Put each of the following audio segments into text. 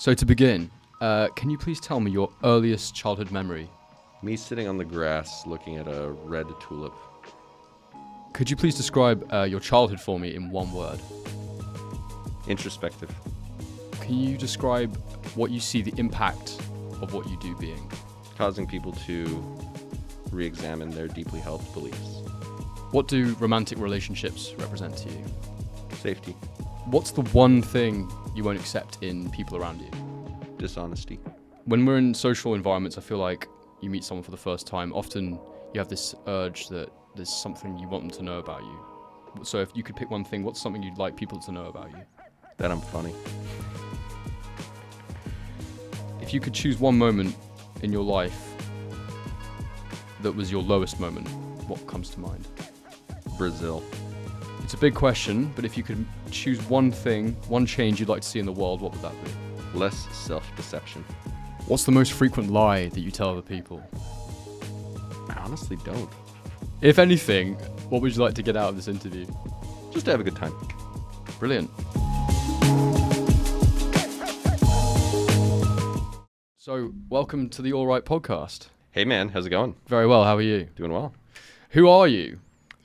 So to begin, can you please tell me your earliest childhood memory? Me sitting on the grass looking at a red tulip. Could you please describe your childhood for me in one word? Introspective. Can you describe what you see the impact of what you do being? Causing people to re-examine their deeply held beliefs. What do romantic relationships represent to you? Safety. What's the one thing you won't accept in people around you? Dishonesty. When we're in social environments, I feel like you meet someone for the first time, often you have this urge that there's something you want them to know about you. So if you could pick one thing, what's something you'd like people to know about you? That I'm funny. If you could choose one moment in your life that was your lowest moment, what comes to mind? Brazil. It's a big question, but if you could choose one thing, one change you'd like to see in the world, what would that be? Less self-deception. What's the most frequent lie that you tell other people? I honestly don't. If anything, what would you like to get out of this interview? Just to have a good time. Brilliant. So, welcome to the All Right podcast. Hey man, how's it going? Very well, how are you? Doing well. Who are you?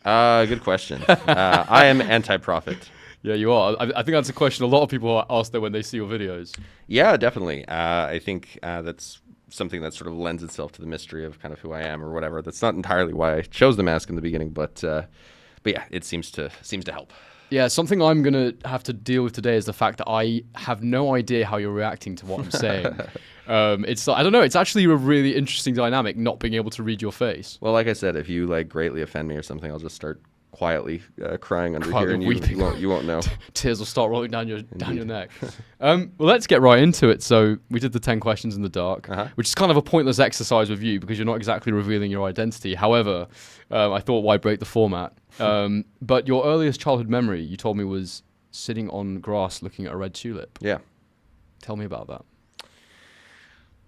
Good question. I am anti-prophet. Yeah, you are. I think that's a question a lot of people ask when they see your videos. Yeah, definitely. I think that's something that sort of lends itself to the mystery of kind of who I am or whatever. That's not entirely why I chose the mask in the beginning, but yeah, it seems to help. Yeah, something I'm going to have to deal with today is the fact that I have no idea how you're reacting to what I'm saying. It's I don't know, it's actually a really interesting dynamic not being able to read your face. Well, like I said, if you like greatly offend me or something, I'll just start quietly crying under Quietly here, and you won't know. Tears will start rolling down your neck. Well, let's get right into it. So we did the 10 questions in the dark, which is kind of a pointless exercise with you because you're not exactly revealing your identity. However, I thought, why break the format? But your earliest childhood memory, you told me, was sitting on grass looking at a red tulip. Yeah. Tell me about that.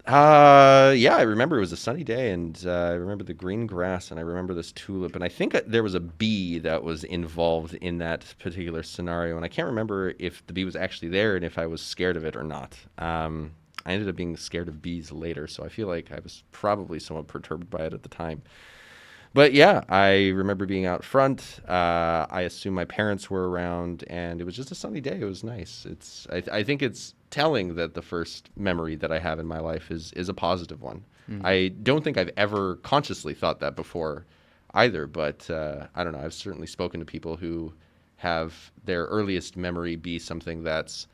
Yeah, I remember it was a sunny day, and I remember the green grass, and I remember this tulip, and I think there was a bee that was involved in that particular scenario, and I can't remember if the bee was actually there and if I was scared of it or not. I ended up being scared of bees later, so I feel like I was probably somewhat perturbed by it at the time. But yeah, I remember being out front. I assume my parents were around, and it was just a sunny day. It was nice. I think it's telling that the first memory that I have in my life is a positive one. I don't think I've ever consciously thought that before either, but I don't know. I've certainly spoken to people who have their earliest memory be something that's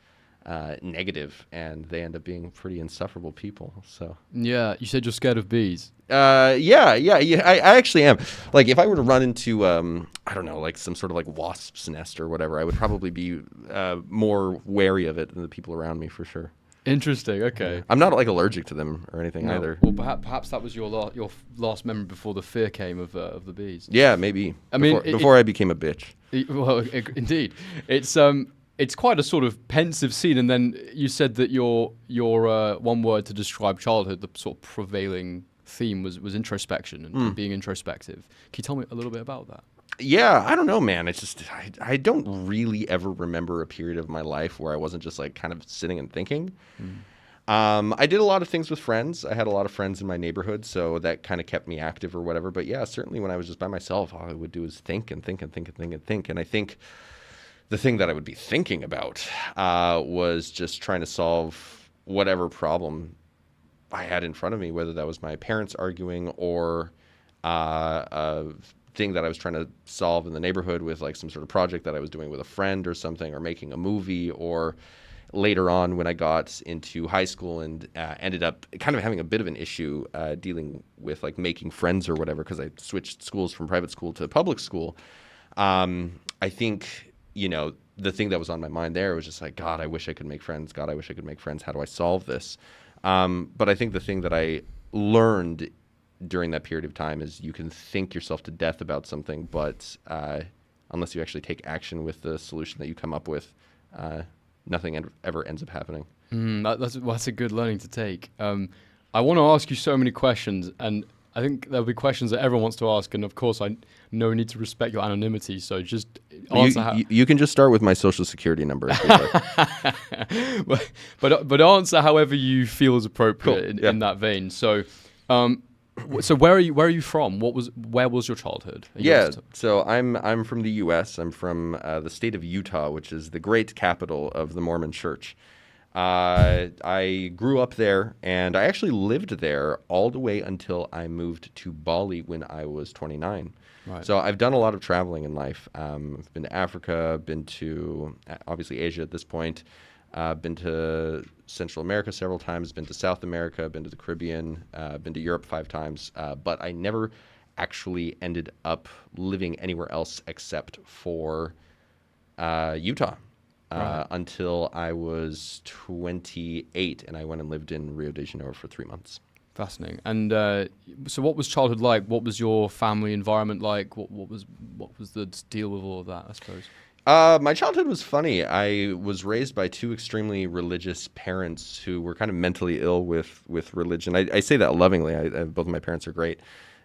negative, and they end up being pretty insufferable people. So yeah, you said you're scared of bees. Yeah. I actually am. Like, if I were to run into, I don't know, like some sort of like wasp's nest or whatever, I would probably be more wary of it than the people around me for sure. Interesting. Okay. I'm not like allergic to them or anything either. Well, perhaps that was your last memory before the fear came of the bees. Yeah, maybe. I mean, before I became a bitch. Well, indeed, it's quite a sort of pensive scene, and then you said that your one word to describe childhood, the sort of prevailing theme was introspection and being introspective. Can you tell me a little bit about that? Yeah, I don't know, man. It's just I don't really ever remember a period of my life where I wasn't just like kind of sitting and thinking. I did a lot of things with friends. I had a lot of friends in my neighborhood, so that kind of kept me active or whatever. But yeah, certainly when I was just by myself, all I would do is think and think and think and think and think. And I think the thing that I would be thinking about was just trying to solve whatever problem I had in front of me, whether that was my parents arguing or a thing that I was trying to solve in the neighborhood with like some sort of project that I was doing with a friend or something, or making a movie, or later on when I got into high school and ended up kind of having a bit of an issue dealing with like making friends or whatever, because I switched schools from private school to public school. I think, the thing that was on my mind there was just like, God, I wish I could make friends. God, I wish I could make friends. How do I solve this? But I think the thing that I learned during that period of time is you can think yourself to death about something, but unless you actually take action with the solution that you come up with, nothing ever ends up happening. That's a good learning to take. I want to ask you so many questions, and I think there'll be questions that everyone wants to ask, and of course, I know we need to respect your anonymity. So just answer. You can just start with my social security number. but answer however you feel is appropriate in that vein. So, so where are you from? Where was your childhood? So I'm from the U.S. I'm from the state of Utah, which is the great capital of the Mormon Church. I grew up there, and I actually lived there all the way until I moved to Bali when I was 29. Right. So I've done a lot of traveling in life. I've been to Africa, been to obviously Asia at this point, been to Central America several times, been to South America, been to the Caribbean, been to Europe 5 times, but I never actually ended up living anywhere else except for Utah. Right. Until I was 28, and I went and lived in Rio de Janeiro for 3 months. Fascinating. And so, what was childhood like? What was your family environment like? What was the deal with all of that? I suppose. My childhood was funny. I was raised by 2 extremely religious parents who were kind of mentally ill with religion. I say that lovingly. Both of my parents are great,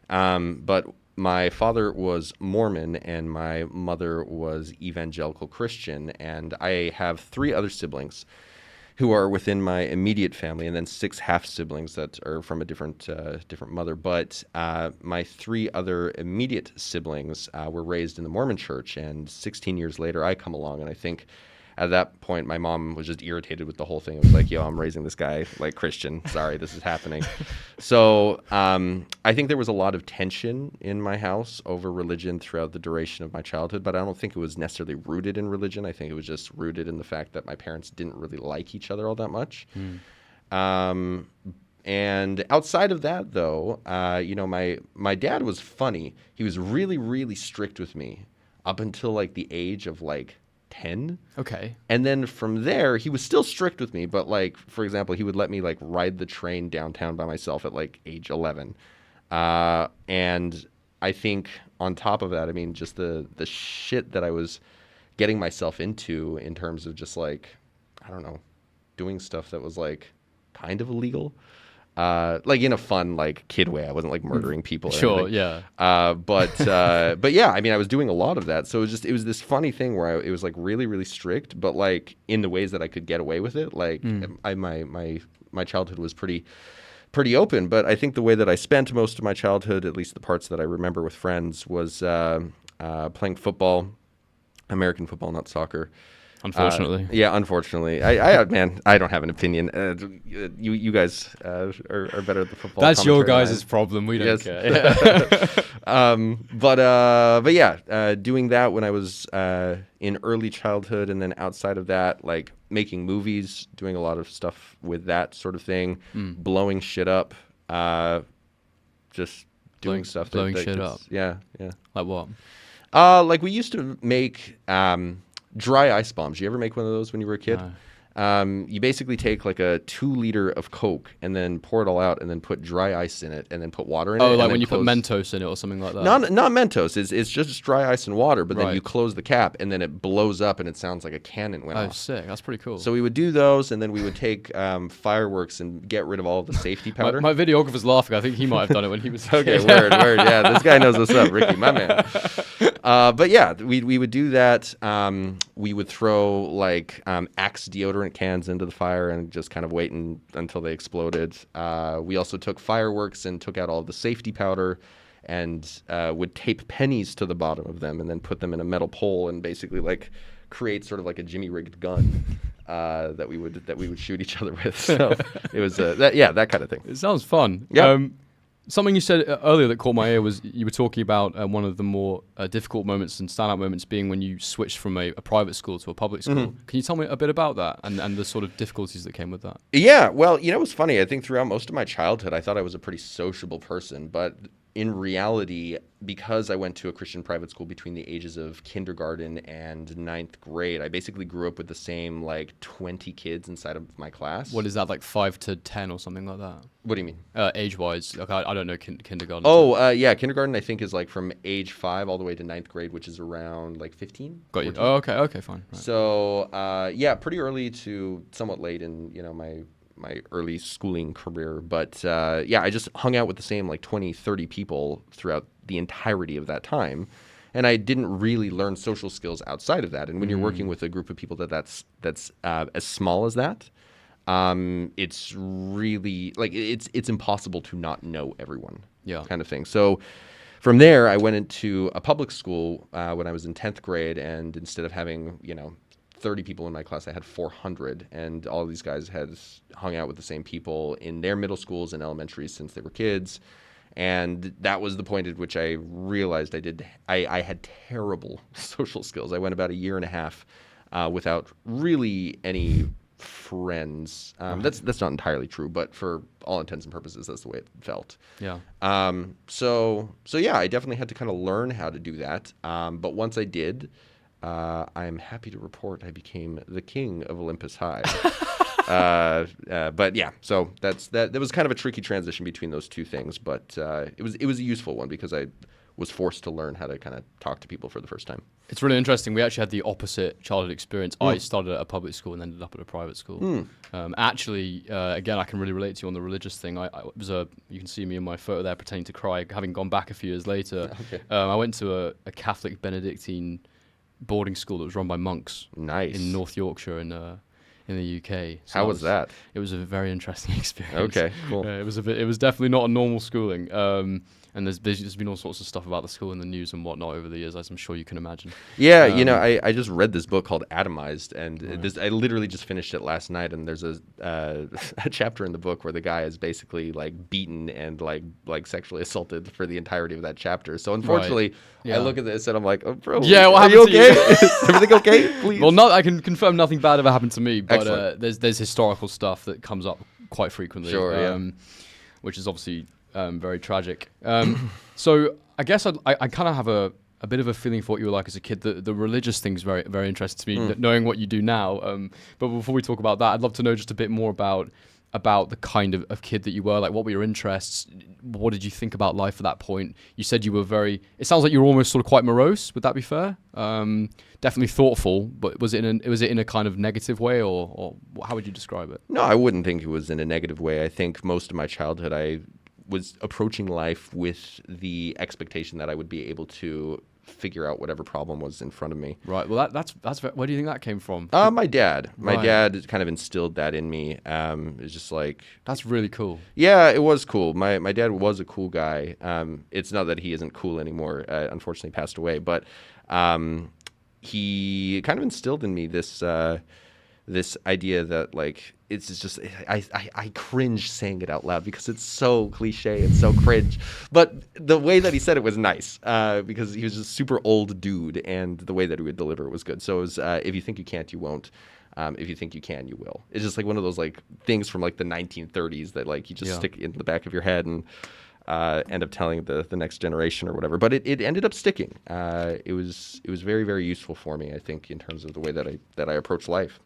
but my father was Mormon and my mother was evangelical Christian, and I have 3 other siblings who are within my immediate family, and then 6 half siblings that are from a different mother. But my 3 other immediate siblings were raised in the Mormon Church, and 16 years later, I come along, and I think at that point, my mom was just irritated with the whole thing. It was like, yo, I'm raising this guy like Christian. Sorry, this is happening. So I think there was a lot of tension in my house over religion throughout the duration of my childhood, but I don't think it was necessarily rooted in religion. I think it was just rooted in the fact that my parents didn't really like each other all that much. And outside of that, though, my dad was funny. He was really, really strict with me up until like the age of like 10. Okay. And then from there, he was still strict with me, but like, for example, he would let me like ride the train downtown by myself at like age 11. And I think on top of that, I mean, just the shit that I was getting myself into in terms of just like, I don't know, doing stuff that was like kind of illegal. Like in a fun, like kid way. I wasn't like murdering people. Or Sure, anything. yeah. But yeah, I mean, I was doing a lot of that. So it was this funny thing where it was like really, really strict, but like in the ways that I could get away with it. Like my childhood was pretty open, but I think the way that I spent most of my childhood, at least the parts that I remember with friends, was playing football, American football, not soccer. Unfortunately. Yeah, unfortunately. I don't have an opinion. You guys are better at the football. That's your guys' problem. We don't care. But yeah, doing that when I was in early childhood, and then outside of that, like making movies, doing a lot of stuff with that sort of thing, blowing shit up, just doing stuff. Blowing shit up. Yeah. Like what? Like we used to make dry ice bombs. You ever make one of those when you were a kid? No. You basically take like a 2 liter of Coke and then pour it all out and then put dry ice in it and then put water in it. Oh, like when you put Mentos in it or something like that? Not Mentos. It's just dry ice and water, but then Right. you close the cap and then it blows up and it sounds like a cannon went off. Oh, sick. That's pretty cool. So we would do those, and then we would take fireworks and get rid of all of the safety powder. my videographer's laughing. I think he might have done it when he was Okay, word. Yeah, this guy knows what's up, Ricky, my man. But yeah, we would do that. We would throw like Axe deodorant cans into the fire and just kind of wait until they exploded. We also took fireworks and took out all of the safety powder and would tape pennies to the bottom of them and then put them in a metal pole and basically like create sort of like a Jimmy rigged gun that we would shoot each other with. So it was that kind of thing. It sounds fun. Yeah. Something you said earlier that caught my ear was you were talking about one of the more difficult moments and standout moments being when you switched from a private school to a public school. Mm-hmm. Can you tell me a bit about that and the sort of difficulties that came with that? Yeah, well, it was funny. I think throughout most of my childhood, I thought I was a pretty sociable person, but in reality, because I went to a Christian private school between the ages of kindergarten and 9th grade, I basically grew up with the same like 20 kids inside of my class. What is that, like 5 to 10 or something like that? What do you mean? Age-wise, like I don't know kindergarten. Oh, yeah, kindergarten I think is like from age 5 all the way to 9th grade, which is around like 15. Got you. 14. Oh, okay, fine. Right. So, yeah, pretty early to somewhat late in, my early schooling career. But yeah, I just hung out with the same like 20, 30 people throughout the entirety of that time. And I didn't really learn social skills outside of that. And when you're working with a group of people that's as small as that, it's really like it's impossible to not know everyone, kind of thing. So from there, I went into a public school when I was in 10th grade, and instead of having 30 people in my class, I had 400, and all of these guys had hung out with the same people in their middle schools and elementaries since they were kids. And that was the point at which I realized I had terrible social skills. I went about a year and a half without really any friends. That's not entirely true, but for all intents and purposes, that's the way it felt. Yeah. So yeah, I definitely had to kind of learn how to do that. But once I did, I'm happy to report I became the king of Olympus High. But yeah, so that was kind of a tricky transition between those two things, but it was a useful one because I was forced to learn how to kind of talk to people for the first time. It's really interesting. We actually had the opposite childhood experience. I started at a public school and ended up at a private school. Actually, again, I can really relate to you on the religious thing. You can see me in my photo there pretending to cry, having gone back a few years later. Okay. I went to a Catholic Benedictine boarding school that was run by monks. Nice. In North Yorkshire in the UK. So how was that? It was a very interesting experience. Okay, cool. It was definitely not a normal schooling. And there's been all sorts of stuff about the school in the news and whatnot over the years, as I'm sure you can imagine. Yeah, I just read this book called Atomized, and I literally just finished it last night. And there's a chapter in the book where the guy is basically like beaten and like sexually assaulted for the entirety of that chapter. So unfortunately, I look at this and I'm like, oh, bro, yeah, what are you happened to okay? you? Is everything okay? Please. Well, I can confirm nothing bad ever happened to me, but Excellent. there's historical stuff that comes up quite frequently. Sure, which is obviously very tragic. So I guess I kind of have a bit of a feeling for what you were like as a kid. The religious thing's very, very interesting to me, knowing what you do now. But before we talk about that, I'd love to know just a bit more about the kind of kid that you were. Like, what were your interests? What did you think about life at that point? You said you were it sounds like you were almost sort of quite morose. Would that be fair? Definitely thoughtful, but was it in a kind of negative way, or how would you describe it? No, I wouldn't think it was in a negative way. I think most of my childhood, I was approaching life with the expectation that I would be able to figure out whatever problem was in front of me. Right. Well, that's where do you think that came from? My dad. My Right. dad kind of instilled that in me. It's just like, That's really cool. yeah, it was cool. My dad was a cool guy. It's not that he isn't cool anymore. Unfortunately, passed away. But he kind of instilled in me this idea that like it's just I cringe saying it out loud because it's so cliche and so cringe. But the way that he said it was nice because he was just a super old dude, and the way that he would deliver it was good. So it was if you think you can't, you won't. If you think you can, you will. It's just like one of those like things from like the 1930s that like you just stick in the back of your head and end up telling the next generation or whatever. But it ended up sticking. It was very, very useful for me, I think, in terms of the way that I approach life.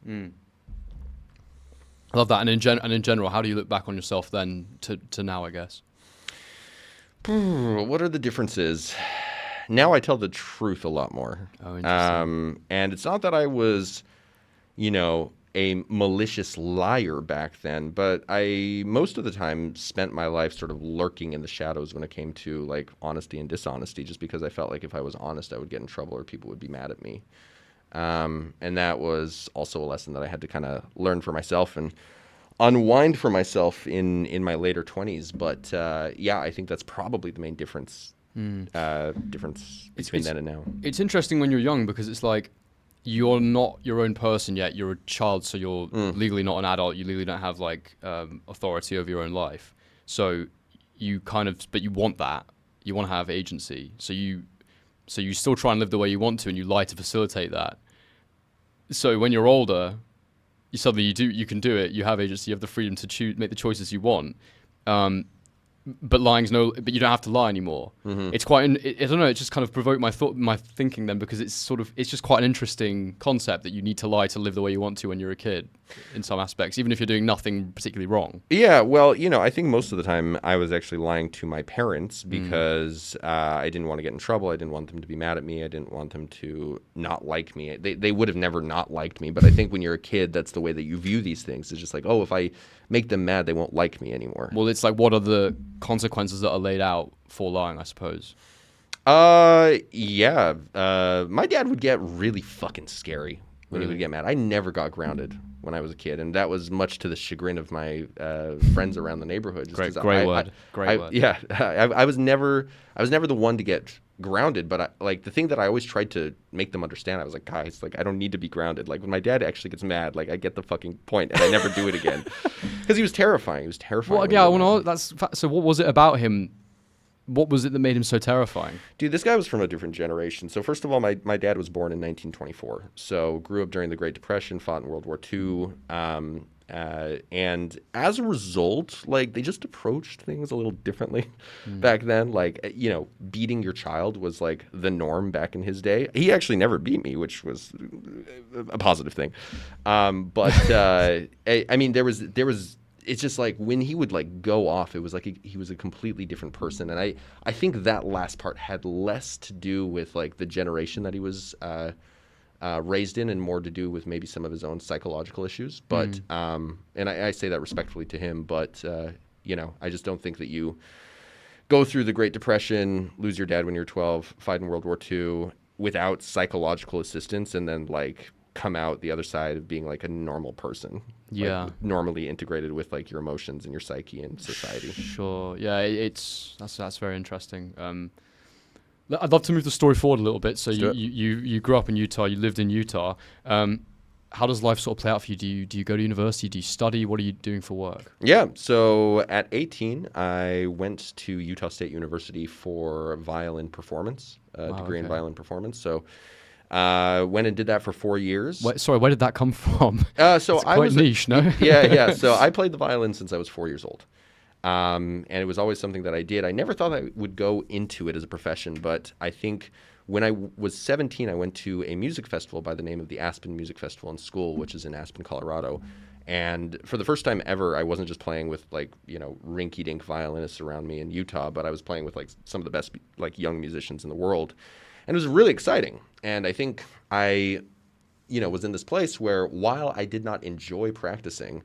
I love that. And in general, how do you look back on yourself then to now, I guess? What are the differences? Now I tell the truth a lot more. Oh, interesting. And it's not that I was, a malicious liar back then, but I most of the time spent my life sort of lurking in the shadows when it came to like honesty and dishonesty, just because I felt like if I was honest, I would get in trouble or people would be mad at me. And that was also a lesson that I had to kind of learn for myself and unwind for myself in my later 20s. But yeah, I think that's probably the main difference between then and now. It's interesting when you're young because it's like you're not your own person yet. You're a child, so you're legally not an adult. You legally don't have like authority over your own life. So you but you want that. You want to have agency. So you still try and live the way you want to, and you lie to facilitate that. So when you're older, you can do it. You have agency. You have the freedom to choose, make the choices you want. but but you don't have to lie anymore. It's quite, I don't know, it just kind of provoked my thinking then, because it's just quite an interesting concept that you need to lie to live the way you want to when you're a kid in some aspects, even if you're doing nothing particularly wrong. Yeah, well, I think most of the time I was actually lying to my parents because I didn't want to get in trouble. I didn't want them to be mad at me. I didn't want them to not like me. They would have never not liked me, but I think when you're a kid, that's the way that you view these things. It's just like, oh, if I make them mad, they won't like me anymore. Well, it's like, what are the consequences that are laid out for lying, I suppose? Yeah. My dad would get really fucking scary when he would get mad. I never got grounded when I was a kid, and that was much to the chagrin of my friends around the neighborhood. Great word. Yeah, I was never the one to get grounded, but the thing that I always tried to make them understand, I was like, guys, like, I don't need to be grounded. Like, when my dad actually gets mad, like, I get the fucking point, and I never do it again, because he was terrifying. He was terrifying. Well, yeah, so what was it about him? What was it that made him so terrifying? Dude, this guy was from a different generation. So first of all, my dad was born in 1924. So grew up during the Great Depression, fought in World War II. And as a result, like, they just approached things a little differently back then. Like, beating your child was like the norm back in his day. He actually never beat me, which was a positive thing. I mean, there was it's just like when he would like go off, it was like he was a completely different person. And I think that last part had less to do with like the generation that he was raised in, and more to do with maybe some of his own psychological issues. But and I say that respectfully to him, but I just don't think that you go through the Great Depression, lose your dad when you're 12, fight in World War II without psychological assistance, and then like come out the other side of being like a normal person. Yeah. Like, normally integrated with like your emotions and your psyche and society. Sure. Yeah, that's very interesting. I'd love to move the story forward a little bit. So you grew up in Utah, you lived in Utah. How does life sort of play out for you? Do you go to university? Do you study? What are you doing for work? Yeah. So at 18, I went to Utah State University for violin performance, degree in violin performance. So went and did that for 4 years. Where did that come from? So I was niche, no? Yeah. So I played the violin since I was 4 years old. And it was always something that I did. I never thought I would go into it as a profession, but I think when I was 17, I went to a music festival by the name of the Aspen Music Festival in school, which is in Aspen, Colorado. And for the first time ever, I wasn't just playing with like, rinky-dink violinists around me in Utah, but I was playing with like some of the best like young musicians in the world. And it was really exciting. And I think I, was in this place where, while I did not enjoy practicing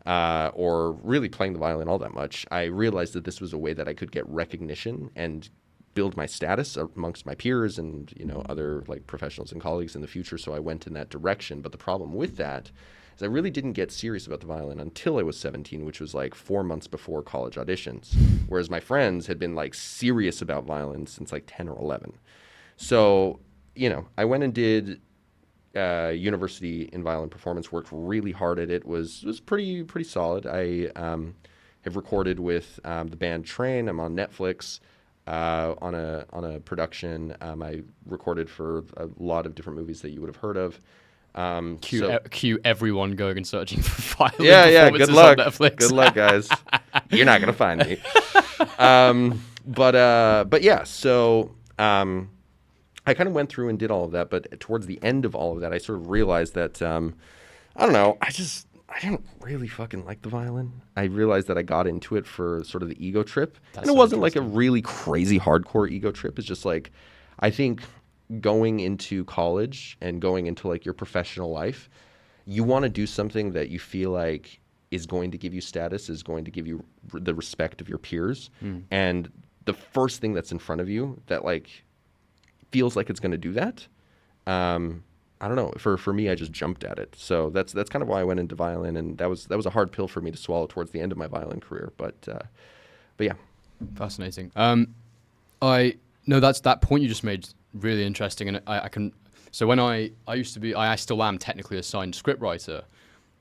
or really playing the violin all that much, I realized that this was a way that I could get recognition and build my status amongst my peers and, other like professionals and colleagues in the future. So I went in that direction. But the problem with that is I really didn't get serious about the violin until I was 17, which was like 4 months before college auditions. Whereas my friends had been like serious about violin since like 10 or 11. So, I went and did university in violin performance, worked really hard at it, was pretty solid. I have recorded with the band Train. I'm on Netflix on a production. I recorded for a lot of different movies that you would have heard of. Cue everyone going and searching for violin performances good luck. On Netflix. Good luck, guys. You're not going to find me. But yeah, so I kind of went through and did all of that, but towards the end of all of that, I sort of realized that, I don't know, I didn't really fucking like the violin. I realized that I got into it for sort of the ego trip. And it wasn't like a really crazy hardcore ego trip. It's just like, I think going into college and going into like your professional life, you want to do something that you feel like is going to give you status, is going to give you the respect of your peers. And the first thing that's in front of you that like feels like it's going to do that, I don't know. For me, I just jumped at it. So that's kind of why I went into violin, and that was a hard pill for me to swallow towards the end of my violin career. But yeah, fascinating. That's that point you just made really interesting, and I can. So when I used to be, I still am technically a signed scriptwriter,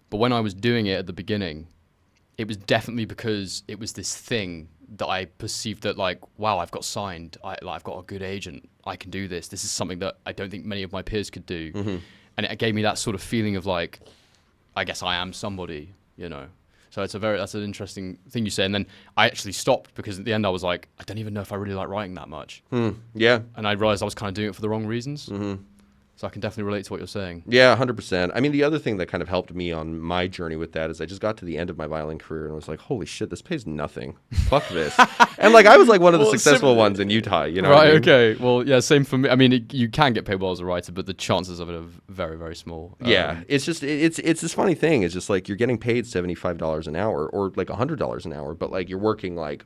but when I was doing it at the beginning, it was definitely because it was this thing that I perceived that like, wow, I've got signed. I've got a good agent. I can do this. This is something that I don't think many of my peers could do. And it gave me that sort of feeling of like, I guess I am somebody, So that's an interesting thing you say. And then I actually stopped because at the end I was like, I don't even know if I really like writing that much. Yeah. And I realized I was kind of doing it for the wrong reasons. So I can definitely relate to what you're saying. Yeah, 100%. I mean, the other thing that kind of helped me on my journey with that is I just got to the end of my violin career and I was like, holy shit, this pays nothing. Fuck this. And like, I was like one of the successful ones in Utah, you know? Right, what I mean? okay. Well, yeah, same for me. I mean, you can get paid well as a writer, but the chances of it are very, very small. Yeah, it's just, it's this funny thing. It's just like you're getting paid $75 an hour or like $100 an hour, but like you're working like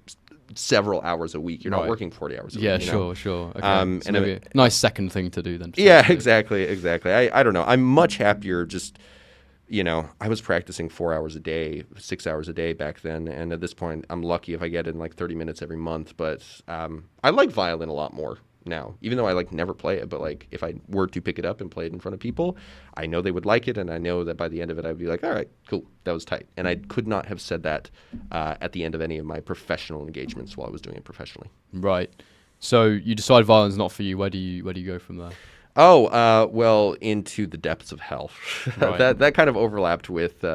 several hours a week. You're not working 40 hours a week. Yeah, you know? sure. Okay. And maybe a nice second thing to do then. Yeah, exactly. I don't know. I'm much happier just, you know, I was practicing 4 hours a day, 6 hours a day back then. And at this point, I'm lucky if I get in like 30 minutes every month. But I like violin a lot more now, even though I like never play it. But like if I were to pick it up and play it in front of people, I know they would like it. And I know that by the end of it, I'd be like, all right, cool. That was tight. And I could not have said that at the end of any of my professional engagements while I was doing it professionally. Right. So you decide violin's not for you. Where do you go from there? Oh, well, into the depths of hell. Right. that kind of overlapped with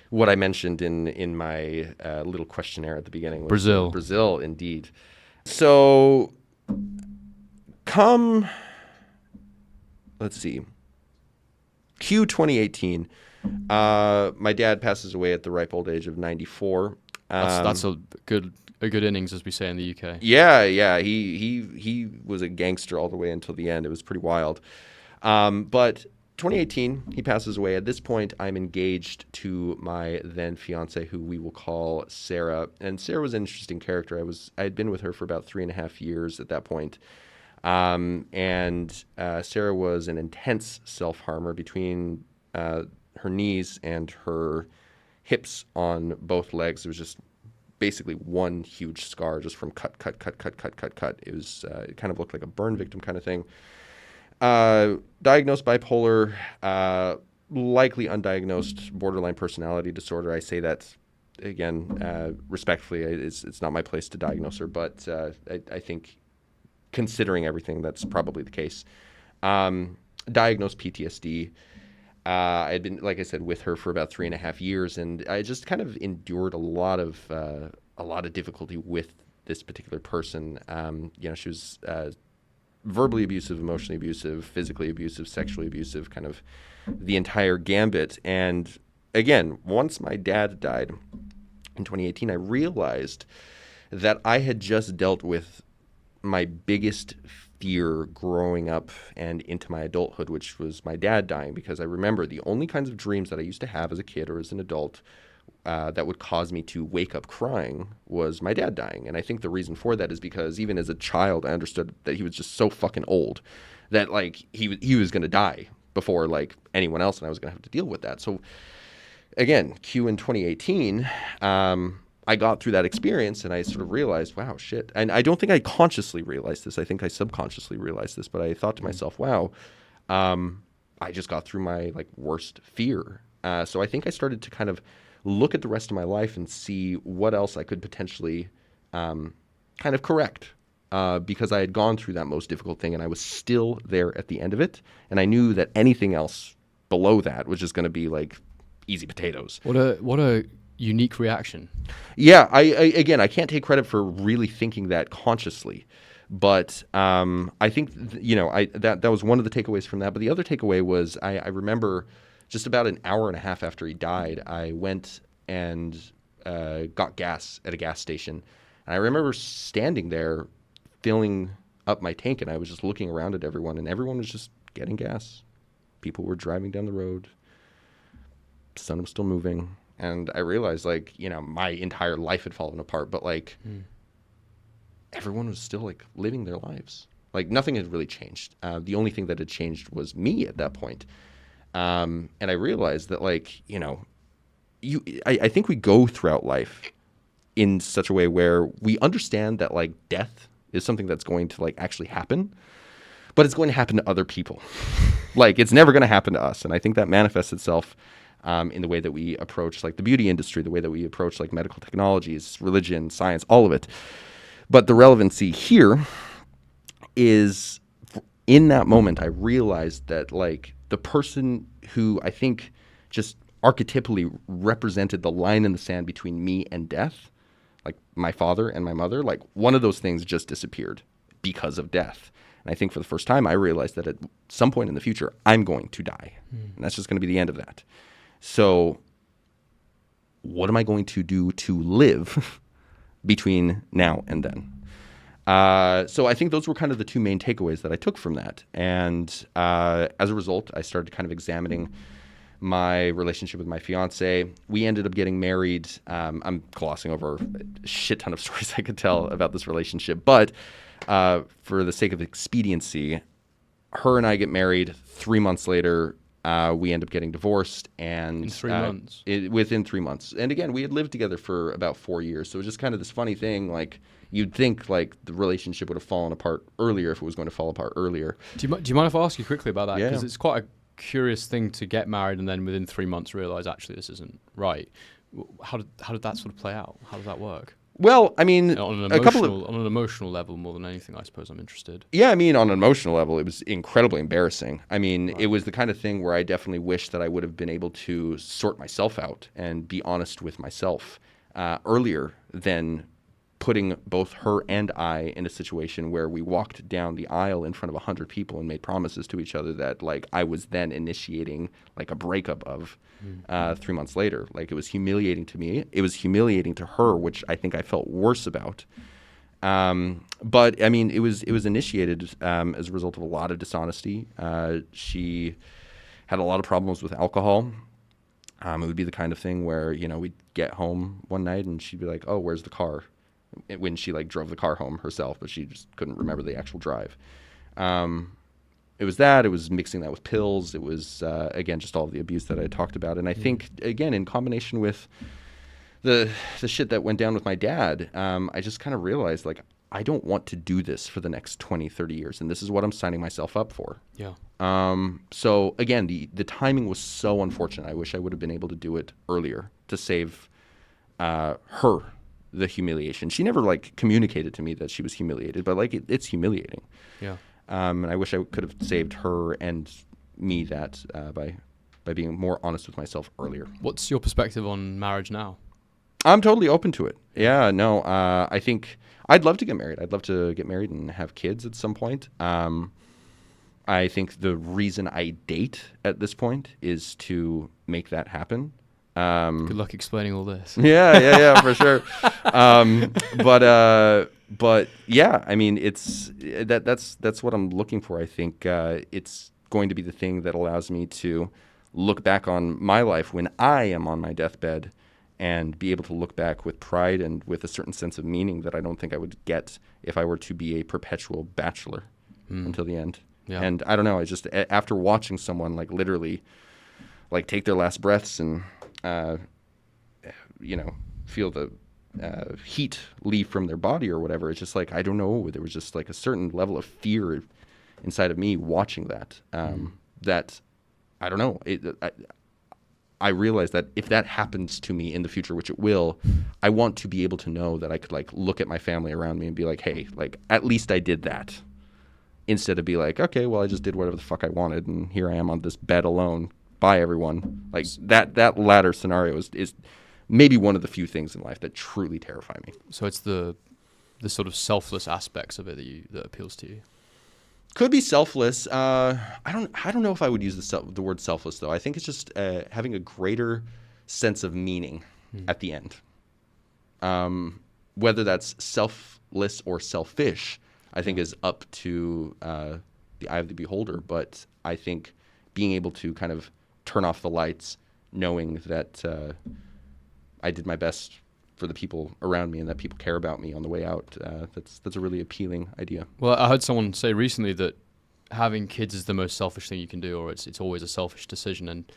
what I mentioned in my little questionnaire at the beginning. Brazil, indeed. So, let's see, Q 2018, my dad passes away at the ripe old age of 94. That's a good innings, as we say in the UK. Yeah. He was a gangster all the way until the end. It was pretty wild. But 2018, he passes away. At this point, I'm engaged to my then fiance, who we will call Sarah. And Sarah was an interesting character. I had been with her for about 3.5 years at that point. And Sarah was an intense self-harmer between her knees and her hips on both legs. It was just basically one huge scar just from cut. It was it kind of looked like a burn victim kind of thing. Diagnosed bipolar, likely undiagnosed borderline personality disorder. I say that again respectfully. It's not my place to diagnose her, but I think considering everything, that's probably the case. Diagnosed PTSD. I had been, like I said, with her for about 3.5 years, and I just kind of endured a lot of difficulty with this particular person. She was verbally abusive, emotionally abusive, physically abusive, sexually abusive, kind of the entire gambit. And again, once my dad died in 2018, I realized that I had just dealt with my biggest fear growing up and into my adulthood, which was my dad dying, because I remember the only kinds of dreams that I used to have as a kid or as an adult that would cause me to wake up crying was my dad dying. And I think the reason for that is because even as a child, I understood that he was just so fucking old that like he was going to die before like anyone else, and I was going to have to deal with that. So again, Q in 2018, I got through that experience and I sort of realized, wow, shit. And I don't think I consciously realized this. I think I subconsciously realized this, but I thought to myself, wow, I just got through my like worst fear. So I think I started to kind of look at the rest of my life and see what else I could potentially kind of correct, because I had gone through that most difficult thing and I was still there at the end of it. And I knew that anything else below that was just going to be like easy potatoes. What a unique reaction. Yeah, I can't take credit for really thinking that consciously, but I think that was one of the takeaways from that. But the other takeaway was I remember just about an hour and a half after he died, I went and got gas at a gas station, and I remember standing there filling up my tank, and I was just looking around at everyone, and everyone was just getting gas. People were driving down the road. The sun was still moving. And I realized, like, my entire life had fallen apart, but, like, everyone was still, like, living their lives. Like, nothing had really changed. The only thing that had changed was me at that point. And I realized that, like, I think we go throughout life in such a way where we understand that, like, death is something that's going to, like, actually happen, but it's going to happen to other people. Like, it's never going to happen to us. And I think that manifests itself in the way that we approach like the beauty industry, the way that we approach like medical technologies, religion, science, all of it. But the relevancy here is in that moment, I realized that like the person who I think just archetypally represented the line in the sand between me and death, like my father and my mother, like one of those things just disappeared because of death. And I think for the first time I realized that at some point in the future, I'm going to die. And that's just going to be the end of that. So what am I going to do to live between now and then? So I think those were kind of the two main takeaways that I took from that. And as a result, I started kind of examining my relationship with my fiance. We ended up getting married. I'm glossing over a shit ton of stories I could tell about this relationship. But for the sake of expediency, her and I get married. 3 months later, we end up getting divorced. And in 3 months? Within 3 months. And again, we had lived together for about 4 years. So it was just kind of this funny thing, like, you'd think like the relationship would have fallen apart earlier if it was going to fall apart earlier. Do you mind if I ask you quickly about that? Yeah. Because it's quite a curious thing to get married and then within 3 months realize actually this isn't right. How did that sort of play out? How does that work? Well, I mean, on an emotional level more than anything, I suppose I'm interested. Yeah, I mean, on an emotional level, it was incredibly embarrassing. I mean, It was the kind of thing where I definitely wish that I would have been able to sort myself out and be honest with myself earlier than putting both her and I in a situation where we walked down the aisle in front of 100 people and made promises to each other that, like, I was then initiating, like, a breakup of 3 months later. Like, it was humiliating to me. It was humiliating to her, which I think I felt worse about. But, I mean, it was initiated as a result of a lot of dishonesty. She had a lot of problems with alcohol. It would be the kind of thing where, you know, we'd get home one night and she'd be like, oh, where's the car? When she like drove the car home herself, but she just couldn't remember the actual drive. It was that. It was mixing that with pills. It was, again, just all of the abuse that I talked about. And I think, again, in combination with the shit that went down with my dad, I just kind of realized, like, I don't want to do this for the next 20, 30 years. And this is what I'm signing myself up for. Yeah. So, again, the timing was so unfortunate. I wish I would have been able to do it earlier to save her the humiliation. She never like communicated to me that she was humiliated, but like it's humiliating. Yeah. And I wish I could have saved her and me that by being more honest with myself earlier. What's your perspective on marriage now? I'm totally open to it. Yeah, no, I think I'd love to get married. I'd love to get married and have kids at some point. I think the reason I date at this point is to make that happen. Good luck explaining all this. Yeah, for sure. But yeah, I mean, that's what I'm looking for. I think it's going to be the thing that allows me to look back on my life when I am on my deathbed and be able to look back with pride and with a certain sense of meaning that I don't think I would get if I were to be a perpetual bachelor until the end. Yeah. And I don't know, I just, after watching someone like literally like take their last breaths and feel the heat leave from their body or whatever. It's just like, I don't know. There was just like a certain level of fear inside of me watching that. That I don't know. I realized that if that happens to me in the future, which it will, I want to be able to know that I could like look at my family around me and be like, hey, like at least I did that. Instead of be like, okay, well, I just did whatever the fuck I wanted, and here I am on this bed alone. Bye, everyone. Like that latter scenario is maybe one of the few things in life that truly terrify me. So it's the sort of selfless aspects of it that appeals to you. Could be selfless. I don't know if I would use the word selfless though. I think it's just having a greater sense of meaning at the end. Whether that's selfless or selfish, I think is up to the eye of the beholder. But I think being able to kind of turn off the lights, knowing that I did my best for the people around me and that people care about me on the way out, that's a really appealing idea. Well, I heard someone say recently that having kids is the most selfish thing you can do, or it's always a selfish decision. And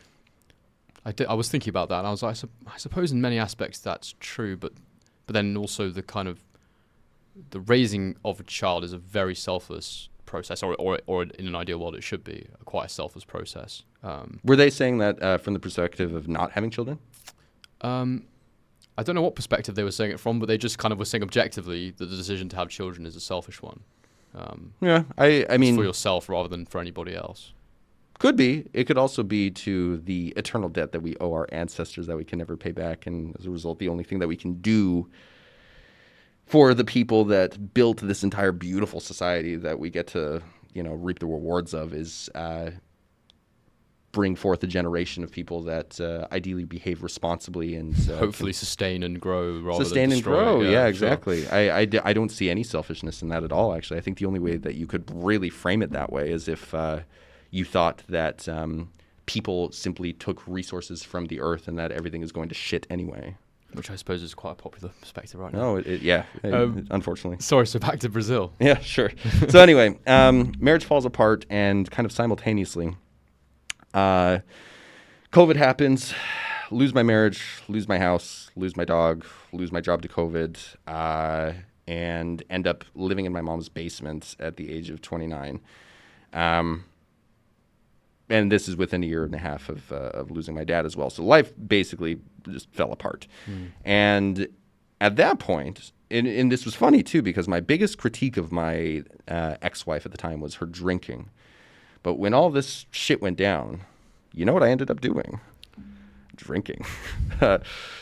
I was thinking about that, and I was like, I suppose in many aspects that's true, but then also the kind of the raising of a child is a very selfless process, or in an ideal world it should be quite a selfless process. Were they saying that from the perspective of not having children? I don't know what perspective they were saying it from, but they just kind of were saying objectively that the decision to have children is a selfish one. I mean, for yourself rather than for anybody else. Could be. It could also be to the eternal debt that we owe our ancestors that we can never pay back. And as a result, the only thing that we can do for the people that built this entire beautiful society that we get to, reap the rewards of is bring forth a generation of people that ideally behave responsibly and hopefully sustain and grow rather sustain than destroy. and grow. Yeah, exactly. Sure. I don't see any selfishness in that at all, actually. I think the only way that you could really frame it that way is if you thought that people simply took resources from the earth and that everything is going to shit anyway. Which I suppose is quite a popular perspective right now. No, unfortunately. Sorry, so back to Brazil. Yeah, sure. So anyway, marriage falls apart, and kind of simultaneously, COVID happens, lose my marriage, lose my house, lose my dog, lose my job to COVID, and end up living in my mom's basement at the age of 29. And this is within a year and a half of losing my dad as well. So life basically just fell apart. And at that point, and this was funny too, because my biggest critique of my ex-wife at the time was her drinking. But when all this shit went down, you know what I ended up doing? Drinking.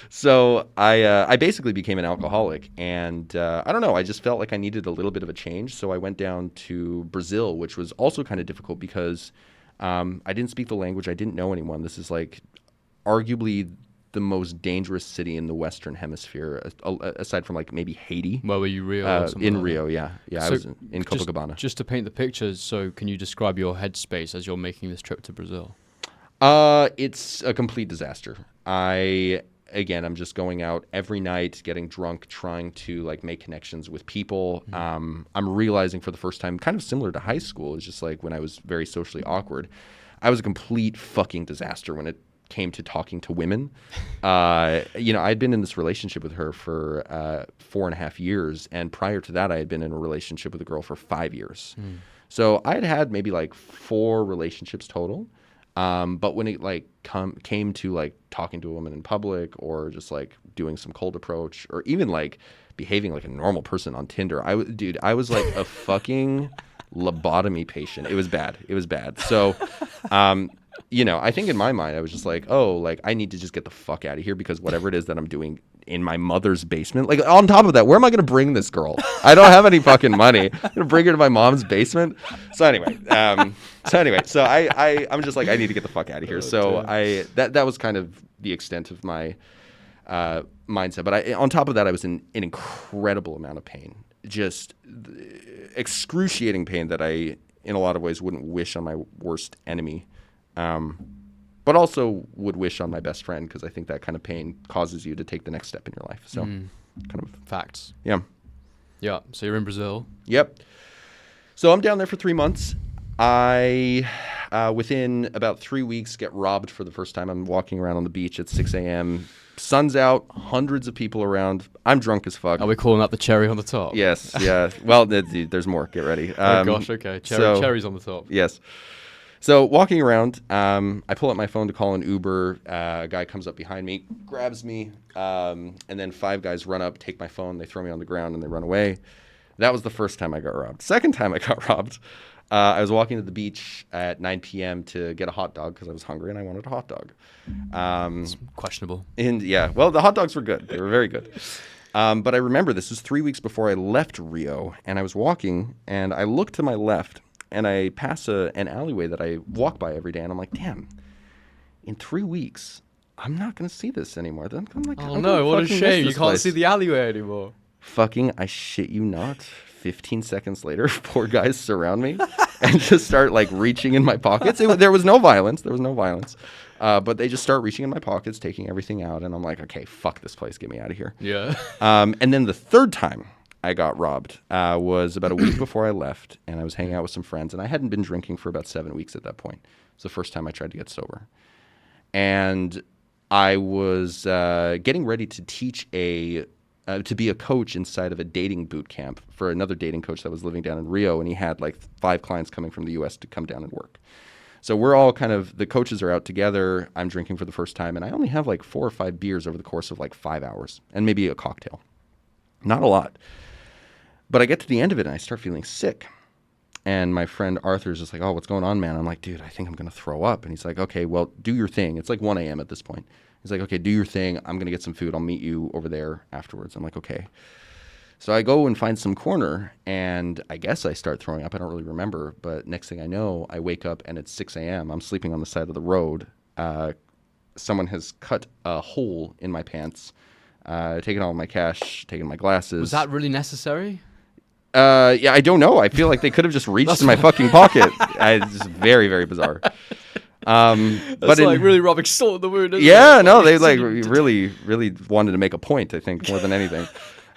So I basically became an alcoholic. And I don't know, I just felt like I needed a little bit of a change. So I went down to Brazil, which was also kind of difficult because I didn't speak the language. I didn't know anyone. This is like arguably the most dangerous city in the Western Hemisphere, aside from like maybe Haiti. Where were you, Rio? In Rio, yeah. Yeah, so I was in Copacabana. Just to paint the picture, so can you describe your headspace as you're making this trip to Brazil? It's a complete disaster. I'm just going out every night, getting drunk, trying to like make connections with people. I'm realizing for the first time, kind of similar to high school, it's just like when I was very socially awkward, I was a complete fucking disaster when it came to talking to women. I'd been in this relationship with her for 4.5 years, and prior to that, I had been in a relationship with a girl for 5 years. So I had maybe like 4 relationships total. But when it like came to like talking to a woman in public or just like doing some cold approach or even like behaving like a normal person on Tinder, I was like a fucking lobotomy patient. It was bad. So, I think in my mind, I was just like, oh, like I need to just get the fuck out of here because whatever it is that I'm doing in my mother's basement, like on top of that, where am I going to bring this girl? I don't have any fucking money. I'm going to bring her to my mom's basement. So anyway, I'm just like, I need to get the fuck out of here. So that was kind of the extent of my mindset. But on top of that, I was in an incredible amount of pain, just excruciating pain that I, in a lot of ways, wouldn't wish on my worst enemy. But also would wish on my best friend because I think that kind of pain causes you to take the next step in your life. So kind of facts. Yeah. Yeah. So you're in Brazil. Yep. So I'm down there for 3 months. I, within about 3 weeks, get robbed for the first time. I'm walking around on the beach at 6 a.m. Sun's out, hundreds of people around. I'm drunk as fuck. Are we calling that the cherry on the top? Yes. Yeah. Well, there's more. Get ready. Oh, gosh. Okay. Cherry's on the top. Yes. So walking around, I pull up my phone to call an Uber. A guy comes up behind me, grabs me, and then 5 guys run up, take my phone, they throw me on the ground, and they run away. That was the first time I got robbed. Second time I got robbed, I was walking to the beach at 9 p.m. to get a hot dog because I was hungry and I wanted a hot dog. It's questionable. And yeah, well, the hot dogs were good. They were very good. But I remember this was 3 weeks before I left Rio, and I was walking, and I looked to my left, and I pass an alleyway that I walk by every day, and I'm like, damn, in 3 weeks, I'm not going to see this anymore. I'm like, oh no, what a shame. You can't see the alleyway anymore. Fucking, I shit you not. 15 seconds later, 4 guys surround me and just start like reaching in my pockets. There was no violence. But they just start reaching in my pockets, taking everything out. And I'm like, okay, fuck this place. Get me out of here. Yeah. And then the third time I got robbed was about a week before I left, and I was hanging out with some friends, and I hadn't been drinking for about 7 weeks at that point. It's the first time I tried to get sober. And I was getting ready to teach to be a coach inside of a dating boot camp for another dating coach that was living down in Rio, and he had like 5 clients coming from the U.S. to come down and work. So we're all the coaches are out together. I'm drinking for the first time, and I only have like 4 or 5 beers over the course of like 5 hours, and maybe a cocktail. Not a lot. But I get to the end of it, and I start feeling sick. And my friend Arthur's just like, oh, what's going on, man? I'm like, dude, I think I'm going to throw up. And he's like, okay, well, do your thing. It's like 1 a.m. at this point. He's like, okay, do your thing. I'm going to get some food. I'll meet you over there afterwards. I'm like, okay. So I go and find some corner, and I guess I start throwing up. I don't really remember. But next thing I know, I wake up, and it's 6 a.m. I'm sleeping on the side of the road. Someone has cut a hole in my pants, taken all my cash, taken my glasses. Was that really necessary? Yeah, I don't know. I feel like they could have just reached in my fucking pocket. It's very, very bizarre. But like really rubbing salt in the wound. Yeah, no, they like really, really wanted to make a point, I think, more than anything.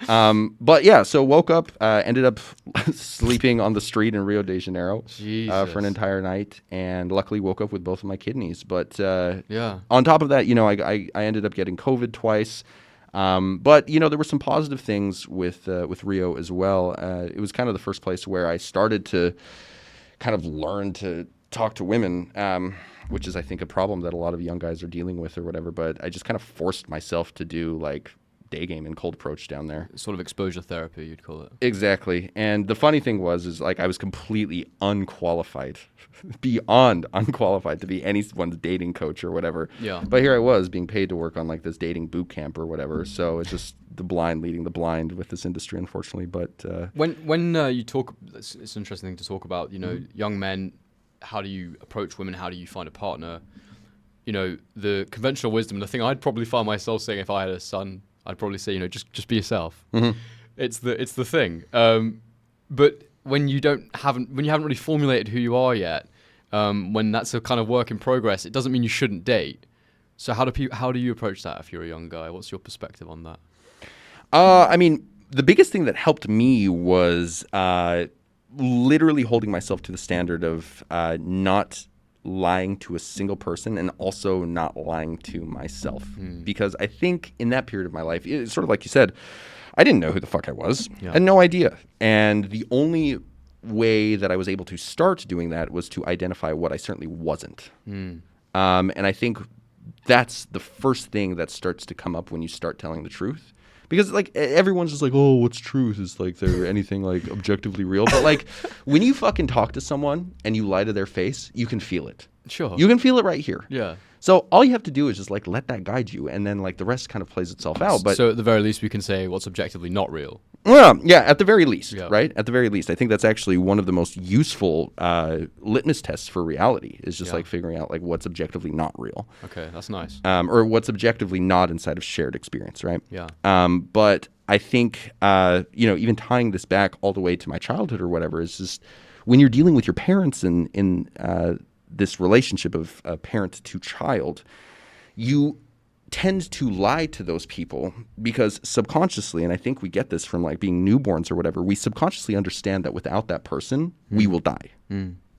But yeah, so woke up, ended up sleeping on the street in Rio de Janeiro for an entire night, and luckily woke up with both of my kidneys. But on top of that, I ended up getting COVID twice. But there were some positive things with Rio as well. It was kind of the first place where I started to kind of learn to talk to women, which is, I think, a problem that a lot of young guys are dealing with or whatever. But I just kind of forced myself to do like day game and cold approach down there. Sort of exposure therapy, you'd call it. Exactly. And the funny thing is like I was completely unqualified, beyond unqualified to be anyone's dating coach or whatever. Yeah. But here I was being paid to work on like this dating boot camp or whatever. So it's just the blind leading the blind with this industry, unfortunately. But when you talk, it's an interesting thing to talk about. Young men. How do you approach women? How do you find a partner? The conventional wisdom, the thing I'd probably find myself saying if I had a son, I'd probably say, just be yourself. Mm-hmm. It's the thing. But when you haven't really formulated who you are yet, when that's a kind of work in progress, it doesn't mean you shouldn't date. So how do you approach that if you're a young guy? What's your perspective on that? I mean, the biggest thing that helped me was literally holding myself to the standard of not lying to a single person and also not lying to myself. Because I think in that period of my life, it's sort of like you said, I didn't know who the fuck I was. Yeah. I had no idea. And the only way that I was able to start doing that was to identify what I certainly wasn't. And I think that's the first thing that starts to come up when you start telling the truth. Because like everyone's just like, oh, what's truth? Is like there anything like objectively real? But like when you fucking talk to someone and you lie to their face, you can feel it. Sure. You can feel it right here. Yeah. So all you have to do is just like let that guide you, and then like the rest kind of plays itself out. But so at the very least, we can say what's objectively not real. Well, yeah, at the very least, right? At the very least, I think that's actually one of the most useful litmus tests for reality is just like figuring out like what's objectively not real. Okay, that's nice. Or what's objectively not inside of shared experience, right? Yeah. But I think even tying this back all the way to my childhood or whatever is just when you're dealing with your parents in this relationship of parent to child, you tend to lie to those people because subconsciously, and I think we get this from like being newborns or whatever, we subconsciously understand that without that person, we will die.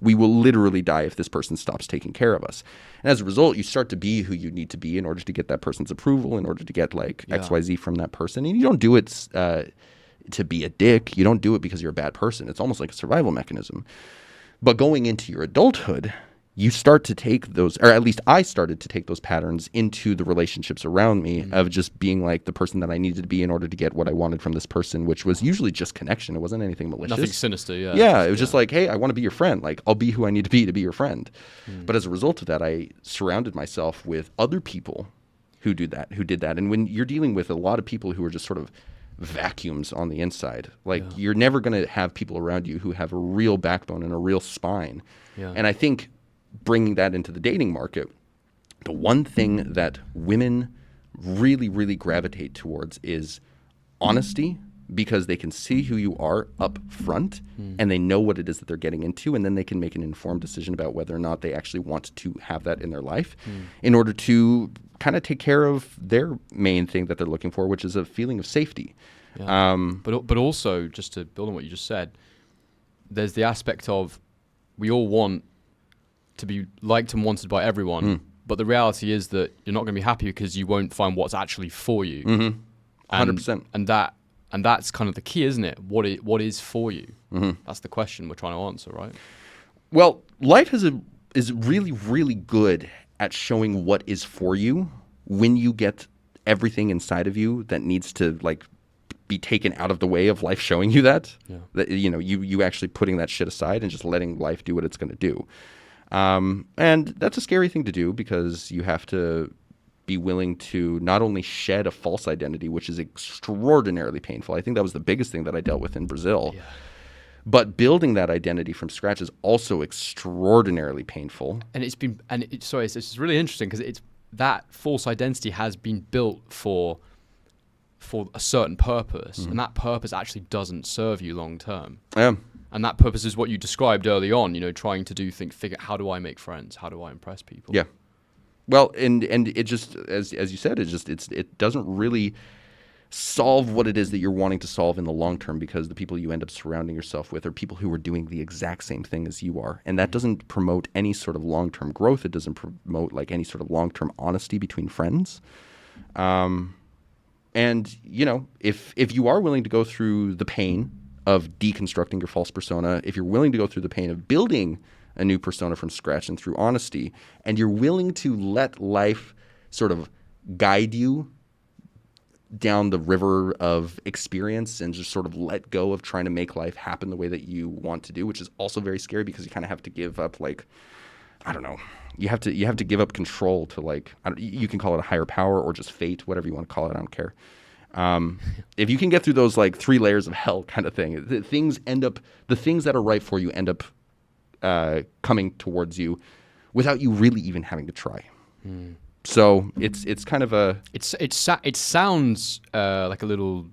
We will literally die if this person stops taking care of us. And as a result, you start to be who you need to be in order to get that person's approval, in order to get like XYZ from that person. And you don't do it to be a dick. You don't do it because you're a bad person. It's almost like a survival mechanism. But going into your adulthood, you start to take those, or at least I started to take those patterns into the relationships around me of just being like the person that I needed to be in order to get what I wanted from this person, which was usually just connection. It wasn't anything malicious. Nothing sinister, yeah. Yeah, it was just like, hey, I want to be your friend. Like, I'll be who I need to be your friend. But as a result of that, I surrounded myself with other people who did that. And when you're dealing with a lot of people who are just sort of vacuums on the inside, like you're never going to have people around you who have a real backbone and a real spine. Yeah. And I think bringing that into the dating market, the one thing that women really, really gravitate towards is honesty, because they can see who you are up front and they know what it is that they're getting into, and then they can make an informed decision about whether or not they actually want to have that in their life in order to kind of take care of their main thing that they're looking for, which is a feeling of safety. Yeah. But also, just to build on what you just said, there's the aspect of we all want to be liked and wanted by everyone, but the reality is that you're not going to be happy because you won't find what's actually for you. 100%. And that's kind of the key, isn't it? What is for you? That's the question we're trying to answer, right? Well, life is really, really good at showing what is for you when you get everything inside of you that needs to like be taken out of the way of life showing you that. Yeah. That you actually putting that shit aside and just letting life do what it's going to do. And that's a scary thing to do because you have to be willing to not only shed a false identity, which is extraordinarily painful. I think that was the biggest thing that I dealt with in Brazil. Yeah. But building that identity from scratch is also extraordinarily painful. And it's really interesting because it's that false identity has been built for a certain purpose, and that purpose actually doesn't serve you long term. Yeah. And that purpose is what you described early on, trying to figure how do I make friends? How do I impress people? Yeah. Well, and it just, as you said, it doesn't really solve what it is that you're wanting to solve in the long term, because the people you end up surrounding yourself with are people who are doing the exact same thing as you are. And that doesn't promote any sort of long-term growth. It doesn't promote like any sort of long-term honesty between friends. And, if you are willing to go through the pain of deconstructing your false persona, if you're willing to go through the pain of building a new persona from scratch and through honesty, and you're willing to let life sort of guide you down the river of experience and just sort of let go of trying to make life happen the way that you want to do, which is also very scary because you kind of have to give up, like, I don't know, you have to give up control to, like, you can call it a higher power or just fate, whatever you want to call it. I don't care. If you can get through those like 3 layers of hell kind of thing, the things that are right for you end up coming towards you without you really even having to try. So it's kind of a it sounds like a little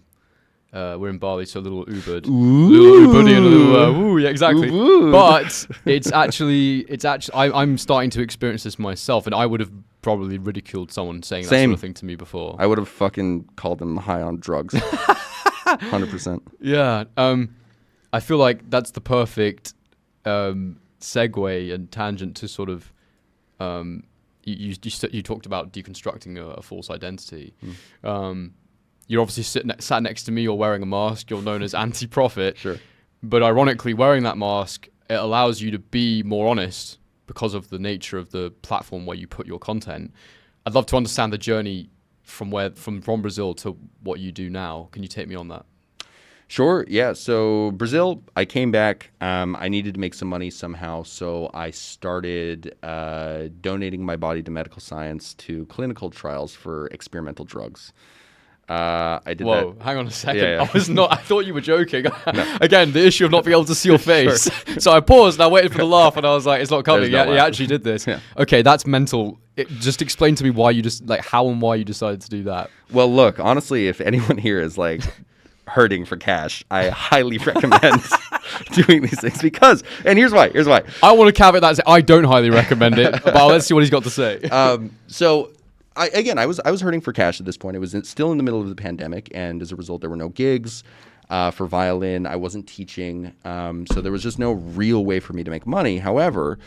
we're in Bali, so a little Ubud, little Ubudi and a little woo, yeah, exactly. Ooh. But it's actually I'm starting to experience this myself, and I would have probably ridiculed someone saying that sort of thing to me before. I would have fucking called them high on drugs. 100%. Yeah. I feel like that's the perfect segue and tangent to sort of you talked about deconstructing a false identity. You're obviously sat next to me, you're wearing a mask, you're known as anti-profit. Sure. But ironically, wearing that mask, it allows you to be more honest because of the nature of the platform where you put your content. I'd love to understand the journey from Brazil to what you do now. Can you take me on that? Sure. Yeah. So Brazil, I came back. I needed to make some money somehow. So I started donating my body to medical science to clinical trials for experimental drugs. I did that. Whoa, hang on a second. Yeah. I thought you were joking. No. Again, the issue of not being able to see your face. Sure. So I paused and I waited for the laugh and I was like, it's not coming. Yeah, you actually did this. Yeah. Okay, that's mental. Just explain to me why how and why you decided to do that. Well, look, honestly, if anyone here is like hurting for cash, I highly recommend doing these things because, and here's why. I want to caveat that and say I don't highly recommend it, but let's see what he's got to say. I was hurting for cash at this point. It was still in the middle of the pandemic, and as a result, there were no gigs for Violin. I wasn't teaching, so there was just no real way for me to make money. However,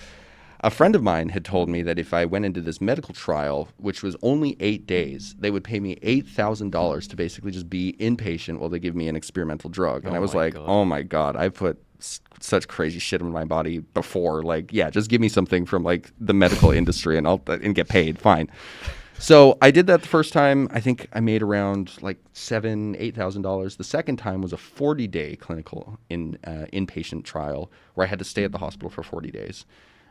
a friend of mine had told me that if I went into this medical trial, which was only 8 days, they would pay me $8,000 to basically just be inpatient while they give me an experimental drug. And I was like, God. Oh my God, I put such crazy shit in my body before. Like, yeah, just give me something from like the medical industry and get paid. Fine. So I did that the first time. I think I made around like $8,000. The second time was a 40-day clinical inpatient trial where I had to stay at the hospital for 40 days.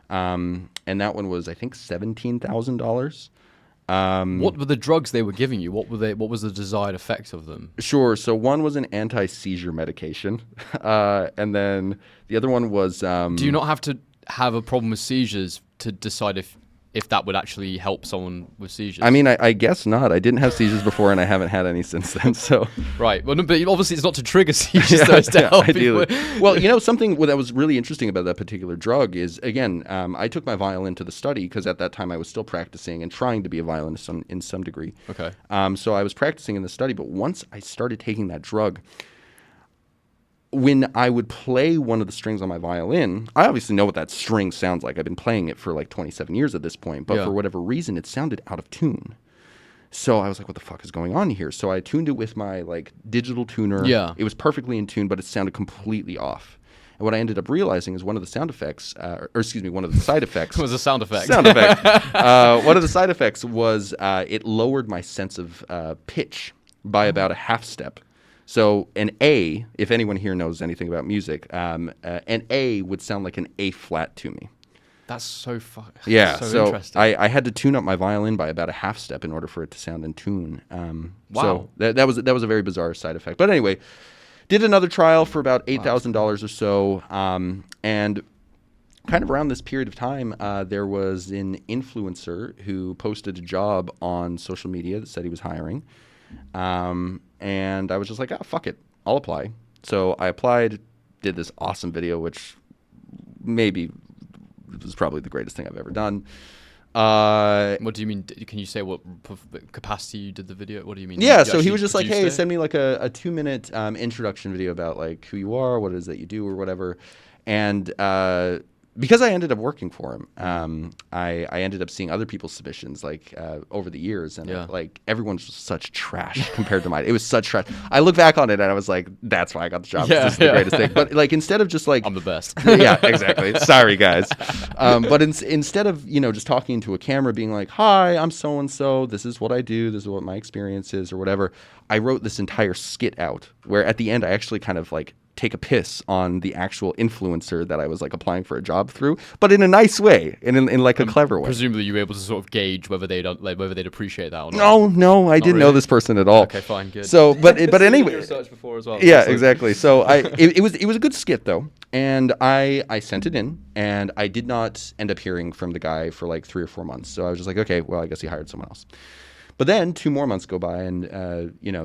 And that one was, I think, $17,000. What were the drugs they were giving you? What was the desired effect of them? Sure. So one was an anti-seizure medication. And then the other one was... Do you not have to have a problem with seizures to decide if that would actually help someone with seizures? I mean, I guess not. I didn't have seizures before, and I haven't had any since then. So right. Well, no, but obviously it's not to trigger seizures, though, it's to help ideally. Well, something that was really interesting about that particular drug is, again, I took my violin to the study because at that time I was still practicing and trying to be a violinist in some degree. Okay. So I was practicing in the study, but once I started taking that drug, when I would play one of the strings on my violin, I obviously know what that string sounds like. I've been playing it for like 27 years at this point, but for whatever reason, it sounded out of tune. So I was like, what the fuck is going on here? So I tuned it with my like digital tuner. Yeah. It was perfectly in tune, but it sounded completely off. And what I ended up realizing is one of the sound effects, one of the side effects. was a sound effect. Sound effect. One of the side effects was it lowered my sense of pitch by about a half step. So an A, if anyone here knows anything about music, an A would sound like an A flat to me. That's so Yeah, so interesting. I had to tune up my violin by about a half step in order for it to sound in tune. Wow. So that was a very bizarre side effect. But anyway, did another trial for about $8,000 or so, and kind of around this period of time, there was an influencer who posted a job on social media that said he was hiring. And I was just like, oh, fuck it. I'll apply. So I applied, did this awesome video, which maybe was probably the greatest thing I've ever done. What do you mean? Can you say what capacity you did the video? What do you mean? Yeah, so he was just like, hey, send me like a 2-minute introduction video about like who you are, what it is that you do or whatever. And because I ended up working for him, I ended up seeing other people's submissions like over the years, and like everyone's just such trash compared to mine. It was such trash. I look back on it and I was like, that's why I got the job. This is the greatest thing. But like instead of just like I'm the best. Yeah, exactly. Sorry, guys. But instead of just talking to a camera, being like, hi, I'm so and so. This is what I do. This is what my experience is, or whatever. I wrote this entire skit out where at the end I actually kind of like take a piss on the actual influencer that I was like applying for a job through, but in a nice way, in like a clever way. Presumably, you were able to sort of gauge whether they'd appreciate that or not. No, I didn't know this person at all. Okay, fine, good. So, but anyway, research before as well. Yeah, exactly. So it was a good skit though, and I sent it in, and I did not end up hearing from the guy for like 3 or 4 months. So I was just like, okay, well, I guess he hired someone else. But then 2 more months go by, and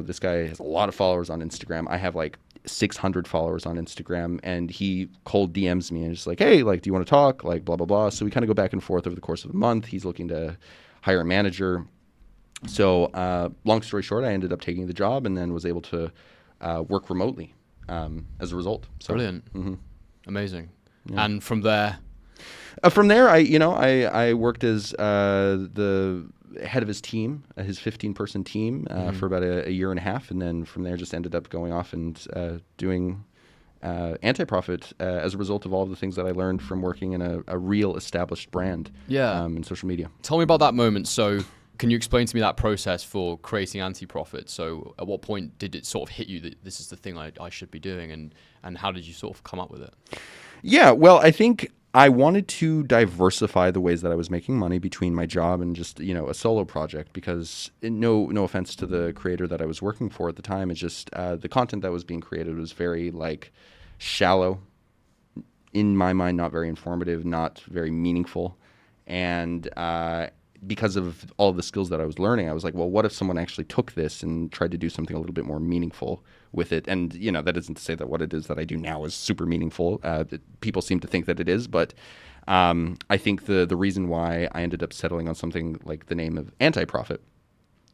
this guy has a lot of followers on Instagram. I have like 600 followers on Instagram, and he cold DMs me and just like, hey, like, do you want to talk? Like, blah, blah, blah. So we kind of go back and forth over the course of a month. He's looking to hire a manager. So long story short, I ended up taking the job and then was able to work remotely as a result. So, brilliant. Amazing. Yeah. And from there? I worked as the head of his team, his 15-person team, for about a year and a half, and then from there just ended up going off and doing anti-profit as a result of all of the things that I learned from working in a real established brand in social media. Tell me about that moment. So can you explain to me that process for creating anti-profit? So at what point did it sort of hit you that this is the thing I should be doing, and how did you sort of come up with it? Yeah, well, I think I wanted to diversify the ways that I was making money between my job and just, a solo project, because no offense to the creator that I was working for at the time, it's just the content that was being created was very like shallow, in my mind, not very informative, not very meaningful. And because of all of the skills that I was learning, I was like, well, what if someone actually took this and tried to do something a little bit more meaningful with it? And, that isn't to say that what it is that I do now is super meaningful. People seem to think that it is, but I think the reason why I ended up settling on something like the name of anti-profit,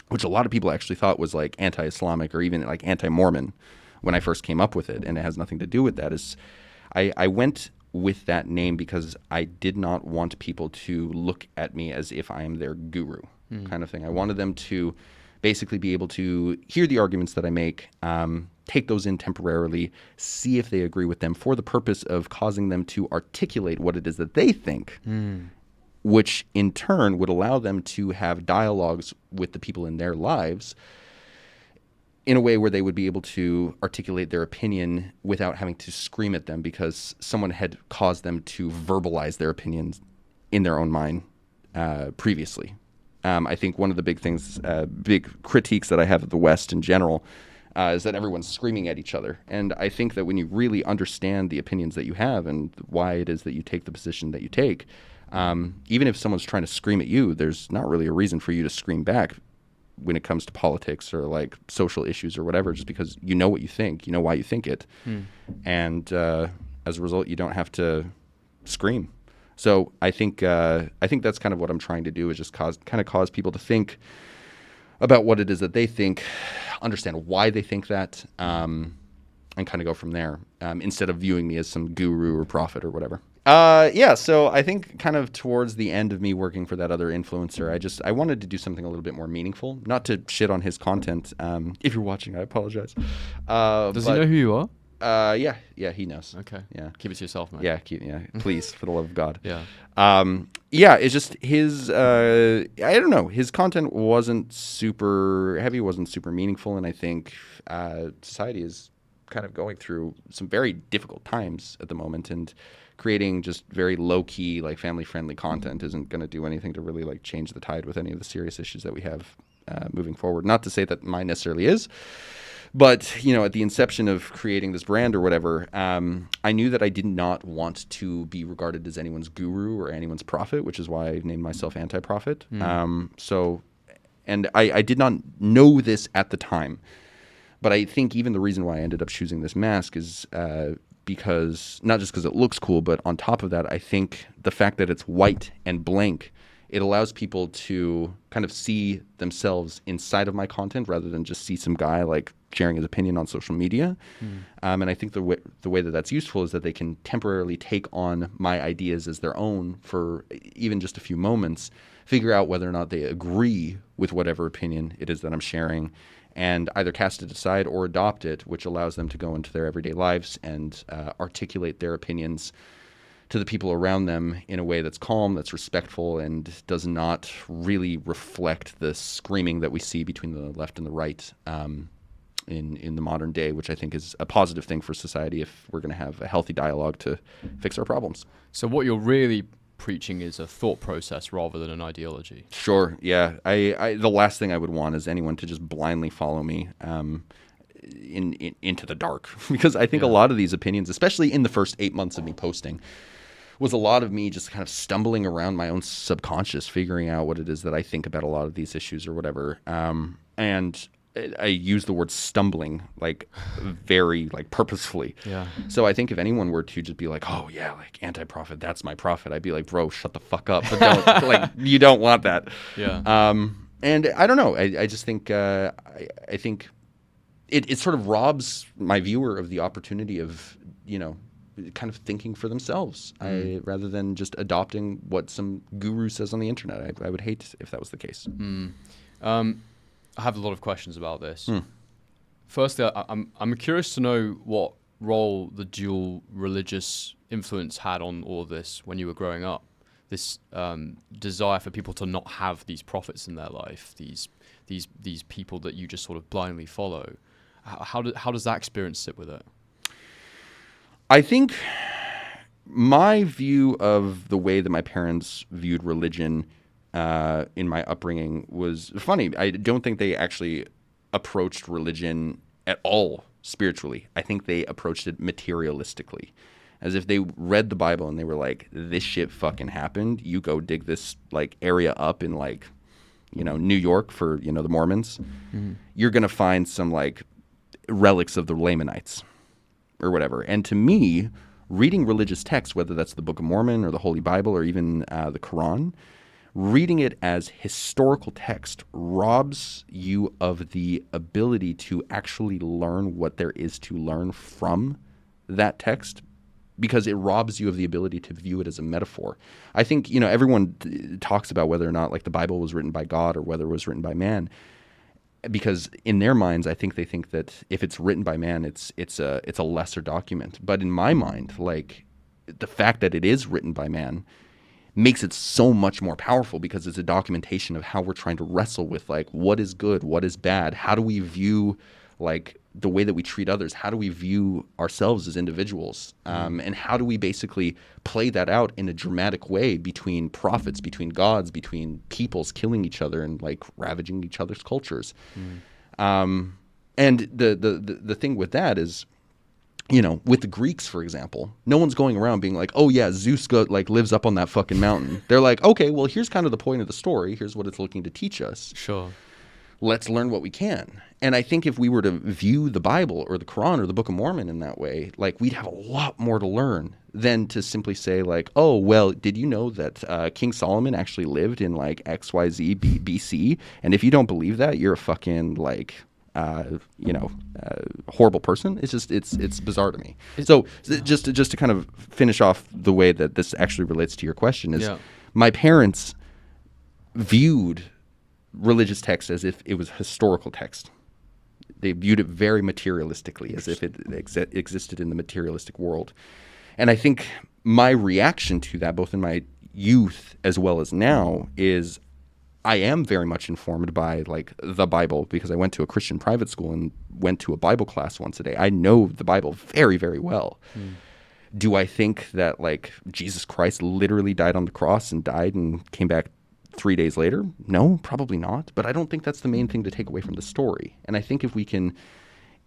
which a lot of people actually thought was like anti-Islamic or even like anti-Mormon when I first came up with it, and it has nothing to do with that, is I went with that name because I did not want people to look at me as if I am their guru kind of thing. I wanted them to basically be able to hear the arguments that I make, take those in temporarily, see if they agree with them for the purpose of causing them to articulate what it is that they think, which in turn would allow them to have dialogues with the people in their lives in a way where they would be able to articulate their opinion without having to scream at them because someone had caused them to verbalize their opinions in their own mind previously. I think one of the big things, big critiques that I have of the West in general is that everyone's screaming at each other. And I think that when you really understand the opinions that you have and why it is that you take the position that you take, even if someone's trying to scream at you, there's not really a reason for you to scream back when it comes to politics or like social issues or whatever, just because you know what you think, you know why you think it. And as a result, you don't have to scream. So I think that's kind of what I'm trying to do, is just cause people to think about what it is that they think, understand why they think that, and kind of go from there, instead of viewing me as some guru or prophet or whatever. So I think kind of towards the end of me working for that other influencer, I wanted to do something a little bit more meaningful, not to shit on his content. If you're watching, I apologize. Does he know who you are? Yeah, he knows. Okay. Yeah. Keep it to yourself, man. Yeah, please, for the love of God. Yeah. Yeah, it's just his, I don't know, his content wasn't super heavy, wasn't super meaningful, and I think society is kind of going through some very difficult times at the moment, and creating just very low-key, like, family-friendly content isn't going to do anything to really, like, change the tide with any of the serious issues that we have moving forward. Not to say that mine necessarily is, but, you know, at the inception of creating this brand or whatever, I knew that I did not want to be regarded as anyone's guru or anyone's prophet, which is why I named myself Anti-Prophet. And I did not know this at the time, but I think even the reason why I ended up choosing this mask is because, not just because it looks cool, but on top of that, I think the fact that it's white and blank, it allows people to kind of see themselves inside of my content rather than just see some guy like sharing his opinion on social media. And I think the way that that's useful is that they can temporarily take on my ideas as their own for even just a few moments, figure out whether or not they agree with whatever opinion it is that I'm sharing, and either cast it aside or adopt it, which allows them to go into their everyday lives and articulate their opinions to the people around them in a way that's calm, that's respectful, and does not really reflect the screaming that we see between the left and the right in the modern day, which I think is a positive thing for society if we're going to have a healthy dialogue to fix our problems. So what you're really preaching is a thought process rather than an ideology. Sure, yeah. I the last thing I would want is anyone to just blindly follow me into the dark, because I think a lot of these opinions, especially in the first 8 months of me posting, was a lot of me just kind of stumbling around my own subconscious, figuring out what it is that I think about a lot of these issues or whatever. And I use the word stumbling like very like purposefully. Yeah. So I think if anyone were to just be like, oh yeah, like Anti-Prophet, that's my prophet, I'd be like, bro, shut the fuck up. But don't like, you don't want that. Yeah. And I don't know. I just think I think it sort of robs my viewer of the opportunity of, you know, kind of thinking for themselves, rather than just adopting what some guru says on the internet. I would hate if that was the case. I have a lot of questions about this. Firstly, I'm curious to know what role the dual religious influence had on all of this when you were growing up. This desire for people to not have these prophets in their life, these people that you just sort of blindly follow. How does that experience sit with it? I think my view of the way that my parents viewed religion in my upbringing was funny. I don't think they actually approached religion at all spiritually. I think they approached it materialistically, as if they read the Bible and they were like, this shit fucking happened. You go dig this like area up in like, you know, New York for, you know, the Mormons. You're going to find some like relics of the Lamanites or whatever. And to me, reading religious texts, whether that's the Book of Mormon or the Holy Bible or even the Quran, reading it as historical text robs you of the ability to actually learn what there is to learn from that text, because it robs you of the ability to view it as a metaphor. I think, you know, everyone talks about whether or not like the Bible was written by God or whether it was written by man, because in their minds, I think they think that if it's written by man, it's a lesser document. But in my mind, like the fact that it is written by man makes it so much more powerful, because it's a documentation of how we're trying to wrestle with like what is good, what is bad, how do we view like the way that we treat others, how do we view ourselves as individuals, and how do we basically play that out in a dramatic way between prophets, between gods, between peoples killing each other and like ravaging each other's cultures. And the thing with that is, you know, with the Greeks, for example, no one's going around being like, oh yeah, Zeus lives up on that fucking mountain. They're like, okay, well, here's kind of the point of the story. Here's what it's looking to teach us. Sure. Let's learn what we can. And I think if we were to view the Bible or the Quran or the Book of Mormon in that way, like we'd have a lot more to learn than to simply say like, oh, well, did you know that King Solomon actually lived in like XYZ BC? And if you don't believe that, you're a fucking like, horrible person. It's just, it's bizarre to me. So just to kind of finish off the way that this actually relates to your question is, my parents viewed religious text as if it was historical text. They viewed it very materialistically, as if it existed in the materialistic world. And I think my reaction to that, both in my youth as well as now, is I am very much informed by like the Bible, because I went to a Christian private school and went to a Bible class once a day. I know the Bible very, very well. Do I think that like Jesus Christ literally died on the cross and died and came back 3 days later? No, probably not. But I don't think that's the main thing to take away from the story. And I think if we can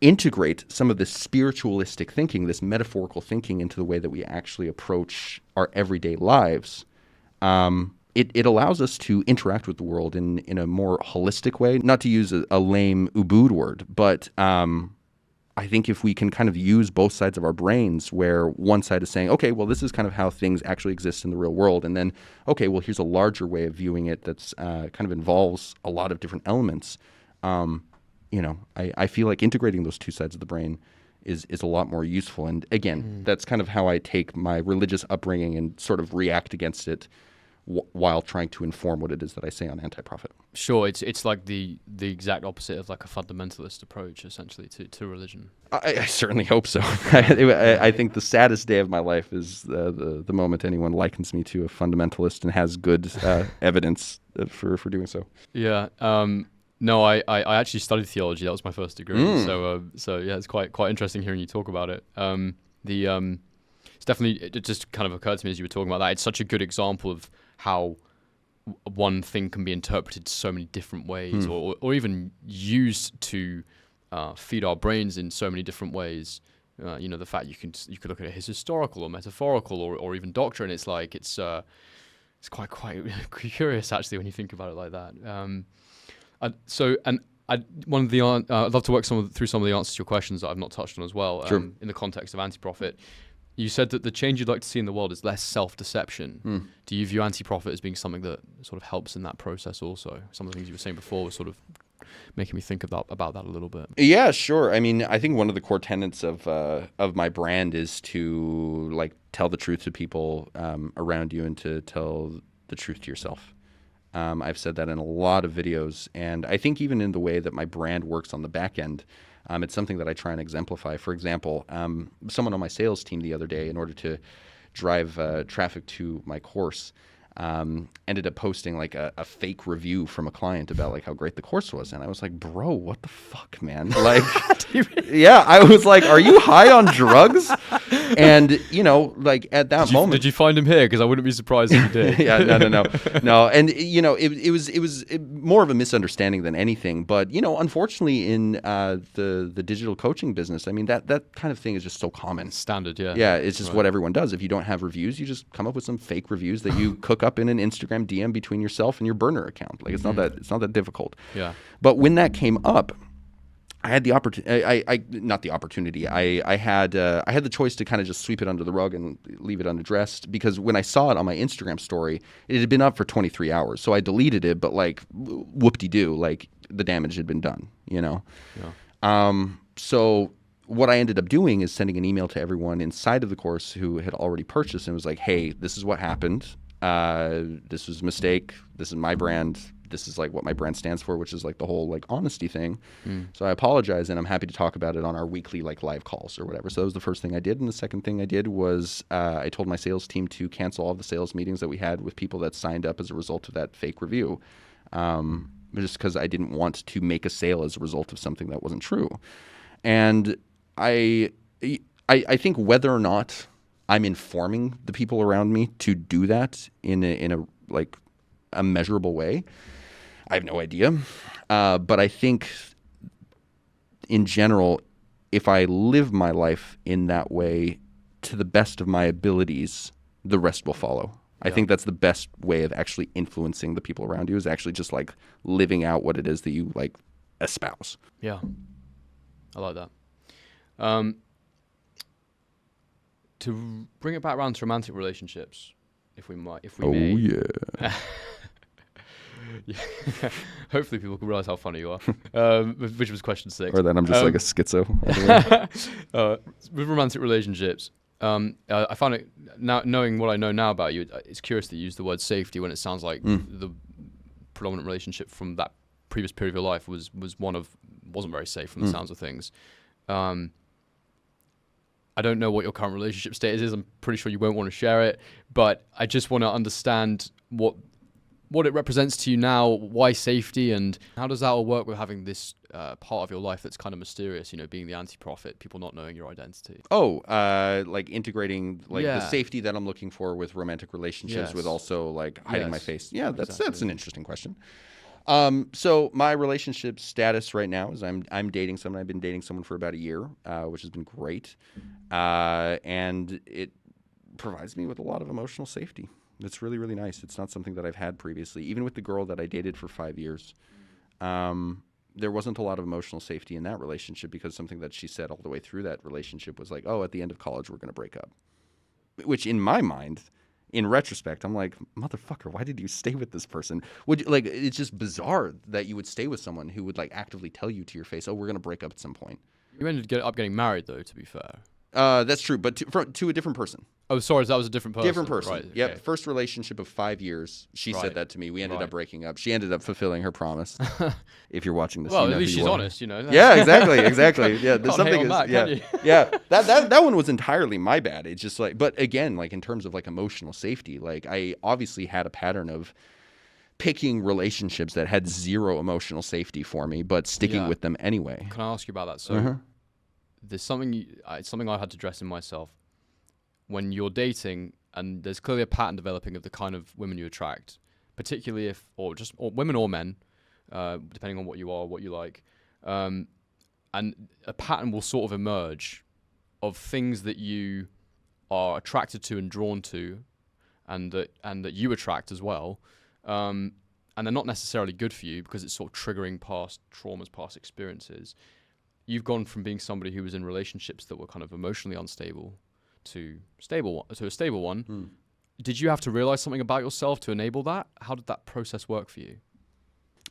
integrate some of this spiritualistic thinking, this metaphorical thinking, into the way that we actually approach our everyday lives, it allows us to interact with the world in a more holistic way. Not to use a lame Ubud word, but I think if we can kind of use both sides of our brains, where one side is saying, okay, well, this is kind of how things actually exist in the real world. And then, okay, well, here's a larger way of viewing it that's kind of involves a lot of different elements. I feel like integrating those two sides of the brain is a lot more useful. And again, that's kind of how I take my religious upbringing and sort of react against it while trying to inform what it is that I say on Anti-Prophet. Sure, it's like the exact opposite of like a fundamentalist approach, essentially, to religion. I certainly hope so. I think the saddest day of my life is the moment anyone likens me to a fundamentalist and has good evidence for doing so. Yeah. No, I actually studied theology. That was my first degree. So yeah, it's quite interesting hearing you talk about it. It's definitely, it just kind of occurred to me as you were talking about that. It's such a good example of how one thing can be interpreted so many different ways, or even used to feed our brains in so many different ways. The fact you could look at it as historical or metaphorical or even doctrine. It's like it's quite curious actually when you think about it like that. I'd love to work through some of the answers to your questions that I've not touched on as well. Sure. In the context of Anti-Prophet. You said that the change you'd like to see in the world is less self-deception. Do you view Anti-Prophet as being something that sort of helps in that process also? Some of the things you were saying before were sort of making me think about that a little bit. Yeah, sure. I mean, I think one of the core tenets of my brand is to like tell the truth to people around you and to tell the truth to yourself. I've said that in a lot of videos, and I think even in the way that my brand works on the back end, it's something that I try and exemplify. For example, someone on my sales team the other day, in order to drive traffic to my course, ended up posting like a fake review from a client about like how great the course was. And I was like, bro, what the fuck, man? Like, yeah, I was like, are you high on drugs? And, like at that moment. Did you find him here? Because I wouldn't be surprised if you did. Yeah, no. And, it was more of a misunderstanding than anything. But, unfortunately in the digital coaching business, I mean, that kind of thing is just so common. Standard, yeah. Yeah, it's just what everyone does. If you don't have reviews, you just come up with some fake reviews that you cook up in an Instagram DM between yourself and your burner account. Like it's not that difficult. Yeah. But when that came up, I had the opportunity. I had the choice to kind of just sweep it under the rug and leave it unaddressed, because when I saw it on my Instagram story, it had been up for 23 hours. So I deleted it, but like whoop-de-doo, like the damage had been done. Yeah. So what I ended up doing is sending an email to everyone inside of the course who had already purchased, and was like, hey, this is what happened. This was a mistake. This is my brand. This is like what my brand stands for, which is like the whole like honesty thing. So I apologize, and I'm happy to talk about it on our weekly like live calls or whatever. So that was the first thing I did. And the second thing I did was I told my sales team to cancel all the sales meetings that we had with people that signed up as a result of that fake review. Just because I didn't want to make a sale as a result of something that wasn't true. And I think whether or not I'm informing the people around me to do that in a like a measurable way, I have no idea. But I think in general, if I live my life in that way to the best of my abilities, the rest will follow. Yeah. I think that's the best way of actually influencing the people around you, is actually just like living out what it is that you like espouse. Yeah. I like that. To bring it back around to romantic relationships, if we may. Yeah. Yeah. Hopefully people can realize how funny you are, which was question 6. Or that I'm just like a schizo. With romantic relationships, I found it, now knowing what I know now about you, it's curious that you use the word safety when it sounds like the predominant relationship from that previous period of your life wasn't very safe from the sounds of things. I don't know what your current relationship status is. I'm pretty sure you won't want to share it, but I just want to understand what it represents to you now, why safety, and how does that all work with having this part of your life that's kind of mysterious, being the anti-prophet, people not knowing your identity. Like integrating the safety that I'm looking for with romantic relationships with also like hiding my face. Yeah, that's an interesting question. So my relationship status right now is I'm dating someone. I've been dating someone for about a year, which has been great. And it provides me with a lot of emotional safety. It's really, really nice. It's not something that I've had previously. Even with the girl that I dated for 5 years, there wasn't a lot of emotional safety in that relationship because something that she said all the way through that relationship was like, oh, at the end of college, we're going to break up. Which in my mind, in retrospect, I'm like, motherfucker, why did you stay with this person? It's just bizarre that you would stay with someone who would like actively tell you to your face, oh, we're going to break up at some point. You ended up getting married, though, to be fair. That's true, but to a different person. Oh, sorry, that was a different person. Different person. Right, Yep. okay. First relationship of 5 years. She said that to me. We ended up breaking up. She ended up fulfilling her promise. If you're watching this, well, you know at least who she's you are. honest, Yeah, exactly. Yeah, there's Can't hate something. on that, can you? That one was entirely my bad. It's just like, but again, like in terms of like emotional safety, like I obviously had a pattern of picking relationships that had zero emotional safety for me, but sticking with them anyway. Can I ask you about that? So there's something I had to address in myself. When you're dating, and there's clearly a pattern developing of the kind of women you attract, particularly or women or men, depending on what you are, what you like, and a pattern will sort of emerge of things that you are attracted to and drawn to, and that you attract as well, and they're not necessarily good for you because it's sort of triggering past traumas, past experiences. You've gone from being somebody who was in relationships that were kind of emotionally unstable to a stable one. Did you have to realize something about yourself to enable that? How did that process work for you?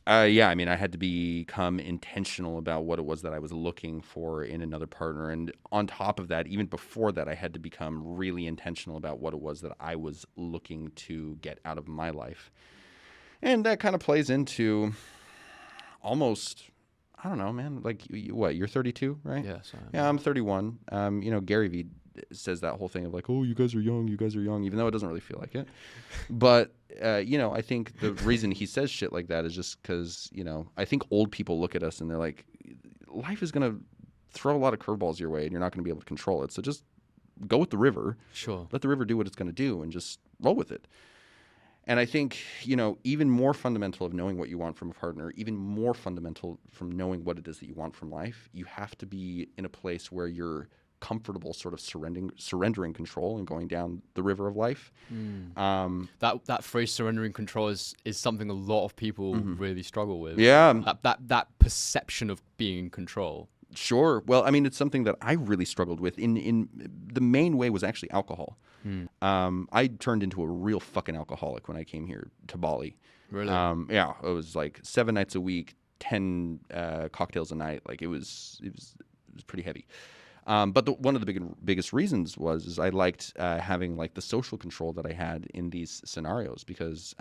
Yeah, I mean, I had to become intentional about what it was that I was looking for in another partner. And on top of that, even before that, I had to become really intentional about what it was that I was looking to get out of my life. And that kind of plays into almost, I don't know, man, like what, you're 32, right? Yes, I am. Yeah, I'm 31. Gary Vee says that whole thing of like, oh, you guys are young, even though it doesn't really feel like it. But, I think the reason he says shit like that is just because, I think old people look at us and they're like, life is going to throw a lot of curveballs your way and you're not going to be able to control it. So just go with the river. Sure. Let the river do what it's going to do and just roll with it. And I think, even more fundamental of knowing what you want from a partner, even more fundamental from knowing what it is that you want from life, you have to be in a place where you're comfortable sort of surrendering control and going down the river of life. That phrase surrendering control is something a lot of people really struggle with. Yeah. That perception of being in control. Sure. Well, I mean, it's something that I really struggled with. In the main way was actually alcohol. I turned into a real fucking alcoholic when I came here to Bali. Really? Yeah. It was like 7 nights a week, 10 cocktails a night. Like it was pretty heavy. But one of the biggest reasons is I liked having like the social control that I had in these scenarios because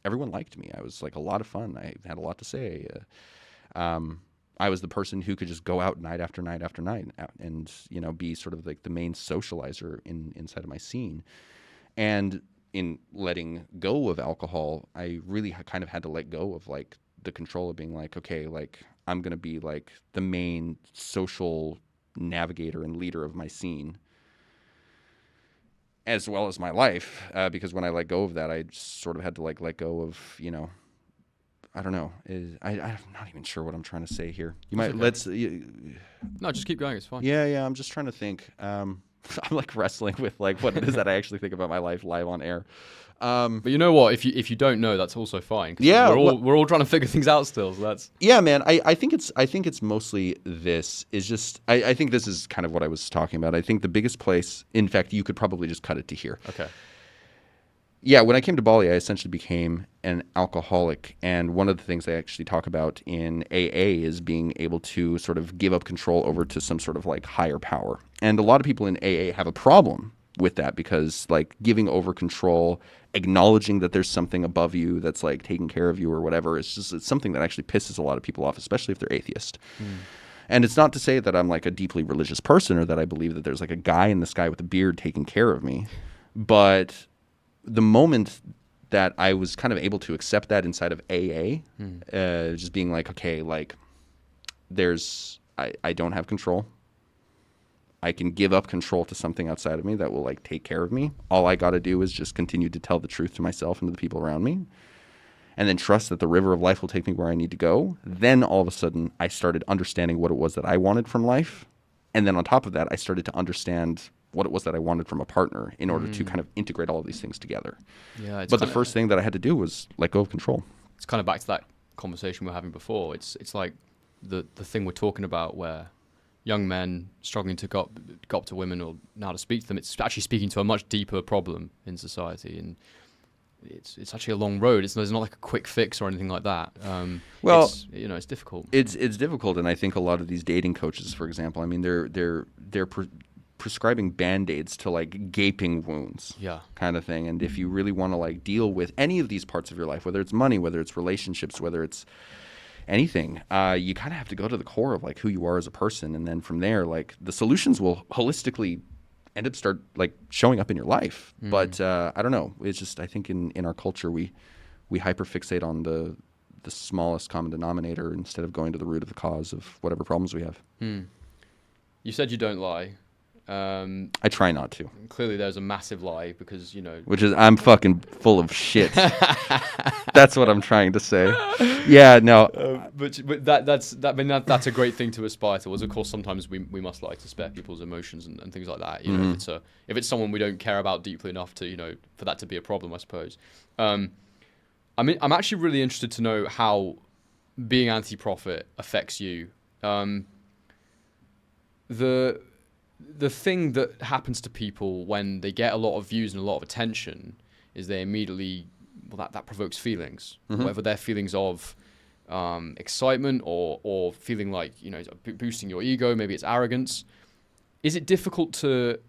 everyone liked me. I was like a lot of fun. I had a lot to say. I was the person who could just go out night after night after night and be sort of like the main socializer inside of my scene. And in letting go of alcohol, I really kind of had to let go of like the control of being like, okay, like I'm going to be like the main social navigator and leader of my scene as well as my life. Because when I let go of that, I sort of had to like let go of, I don't know. I'm not even sure what I'm trying to say here. You might No, just keep going. It's fine. Yeah. I'm just trying to think. I'm like wrestling with like what it is that I actually think about my life live on air. But you know what? If you don't know, that's also fine. Yeah, we're all trying to figure things out still. So that's man. I think it's mostly this is just. I think this is kind of what I was talking about. I think the biggest place. In fact, you could probably just cut it to here. okay. Yeah, when I came to Bali, I essentially became an alcoholic. And one of the things they actually talk about in AA is being able to sort of give up control over to some sort of like higher power. And a lot of people in AA have a problem with that, because like giving over control, acknowledging that there's something above you that's like taking care of you or whatever, it's something that actually pisses a lot of people off, especially if they're atheist. And it's not to say that I'm like a deeply religious person or that I believe that there's like a guy in the sky with a beard taking care of me. But the moment that I was kind of able to accept that inside of AA, just being like, okay, like I don't have control. I can give up control to something outside of me that will like take care of me. All I got to do is just continue to tell the truth to myself and to the people around me, and then trust that the river of life will take me where I need to go. Then all of a sudden I started understanding what it was that I wanted from life. And then on top of that, I started to understand what it was that I wanted from a partner in order to kind of integrate all of these things together. Yeah, but the first thing that I had to do was let go of control. It's kind of back to that conversation we were having before. It's like the thing we're talking about where young men struggling to go up to women or know how to speak to them. It's actually speaking to a much deeper problem in society, and it's actually a long road. There's not like a quick fix or anything like that. Well, it's difficult. It's difficult, and I think a lot of these dating coaches, for example, I mean, they're prescribing Band-Aids to like gaping wounds, kind of thing. And if you really want to like deal with any of these parts of your life, whether it's money, whether it's relationships, whether it's anything, you kind of have to go to the core of like who you are as a person, and then from there, like the solutions will holistically end up start like showing up in your life. But I don't know. It's just, I think in our culture we hyperfixate on the smallest common denominator instead of going to the root of the cause of whatever problems we have. You said you don't lie. I try not to. Clearly there's a massive lie because, which is I'm fucking full of shit. That's what I'm trying to say. Yeah, no. But that's a great thing to aspire towards. Of course, sometimes we must lie to spare people's emotions and things like that. If it's someone we don't care about deeply enough to, for that to be a problem, I suppose. I'm actually really interested to know how being anti-profit affects you. The thing that happens to people when they get a lot of views and a lot of attention is they immediately, that provokes feelings, whether they're feelings of excitement or feeling like, boosting your ego, maybe it's arrogance. Is it difficult to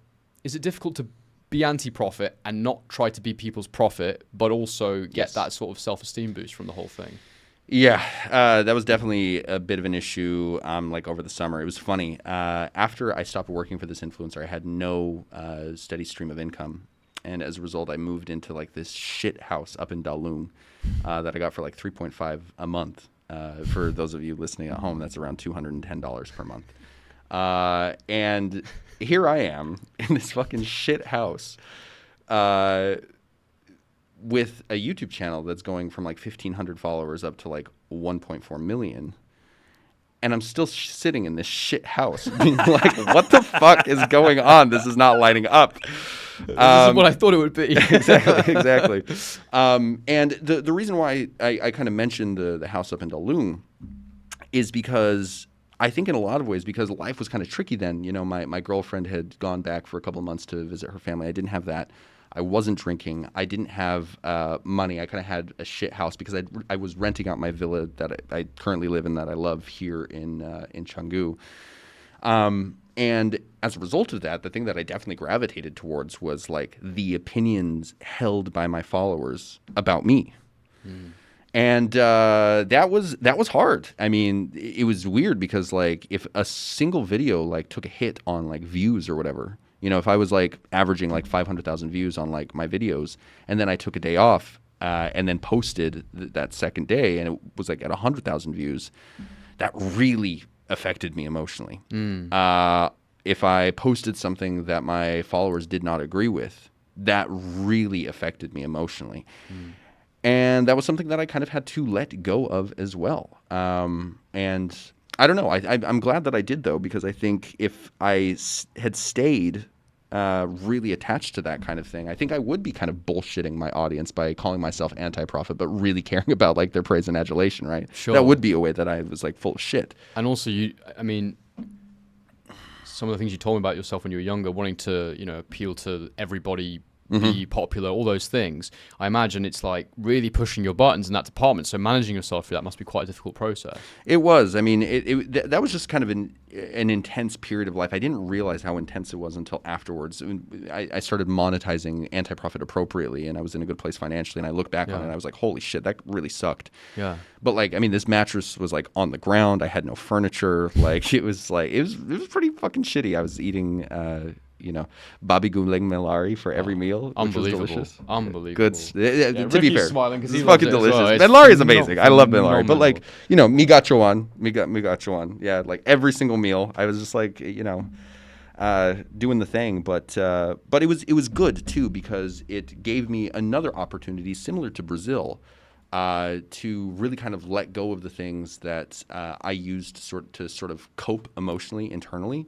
be anti-profit and not try to be people's prophet, but also get that sort of self-esteem boost from the whole thing? Yeah, that was definitely a bit of an issue, like over the summer. It was funny. After I stopped working for this influencer, I had no steady stream of income. And as a result, I moved into like this shit house up in Dalung that I got for like $3.5 a month. For those of you listening at home, that's around $210 per month. And here I am in this fucking shit house with a YouTube channel that's going from like 1,500 followers up to like 1.4 million. And I'm still sitting in this shit house being like, what the fuck is going on? This is not lighting up. This is what I thought it would be. Exactly. And the reason why I kind of mentioned the house up in Dalung is because I think in a lot of ways, because life was kind of tricky then. My girlfriend had gone back for a couple of months to visit her family. I didn't have that. I wasn't drinking. I didn't have money. I kind of had a shit house because I was renting out my villa that I currently live in that I love here in Canggu. And as a result of that, the thing that I definitely gravitated towards was like the opinions held by my followers about me. And that was hard. I mean, it was weird because like if a single video like took a hit on like views or whatever, if I was like averaging like 500,000 views on like my videos, and then I took a day off and then posted that second day, and it was like at 100,000 views, that really affected me emotionally. If I posted something that my followers did not agree with, that really affected me emotionally. And that was something that I kind of had to let go of as well. And I don't know. I'm glad that I did, though, because I think if I had stayed really attached to that kind of thing, I think I would be kind of bullshitting my audience by calling myself anti-profit, but really caring about like their praise and adulation, right? Sure. That would be a way that I was like full of shit. And also, some of the things you told me about yourself when you were younger, wanting to, appeal to everybody be popular, all those things. I imagine it's like really pushing your buttons in that department. So managing yourself through that must be quite a difficult process. It was. I mean, that was just kind of an intense period of life. I didn't realize how intense it was until afterwards. I started monetizing Anti-Profit appropriately, and I was in a good place financially. And I look back on it, and I was like, holy shit, that really sucked. Yeah. But like, I mean, this mattress was like on the ground. I had no furniture. Like, it was pretty fucking shitty. I was eating, babi guling melari for every meal, which was delicious. Unbelievable. Good. To be fair, smiling it's fucking delicious. Well. Melari is amazing. I love melari. But like, migachoan. Yeah, like every single meal, I was just like, doing the thing. But it was good too, because it gave me another opportunity similar to Brazil. To really kind of let go of the things that I used to sort of cope emotionally internally,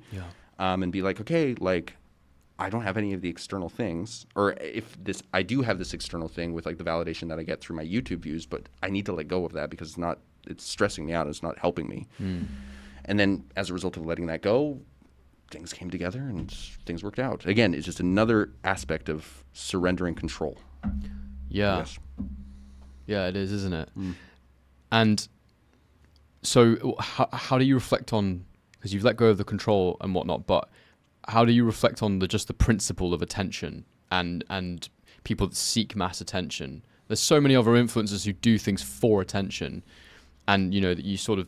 and be like, okay, like I don't have any of the external things, or I do have this external thing with like the validation that I get through my YouTube views, but I need to let go of that because it's stressing me out. It's not helping me. And then as a result of letting that go, things came together and things worked out. Again, it's just another aspect of surrendering control. Yeah. Yeah, it is, isn't it? And so how do you reflect on, because you've let go of the control and whatnot, but how do you reflect on the principle of attention and people that seek mass attention? There's so many other influencers who do things for attention, and that you sort of,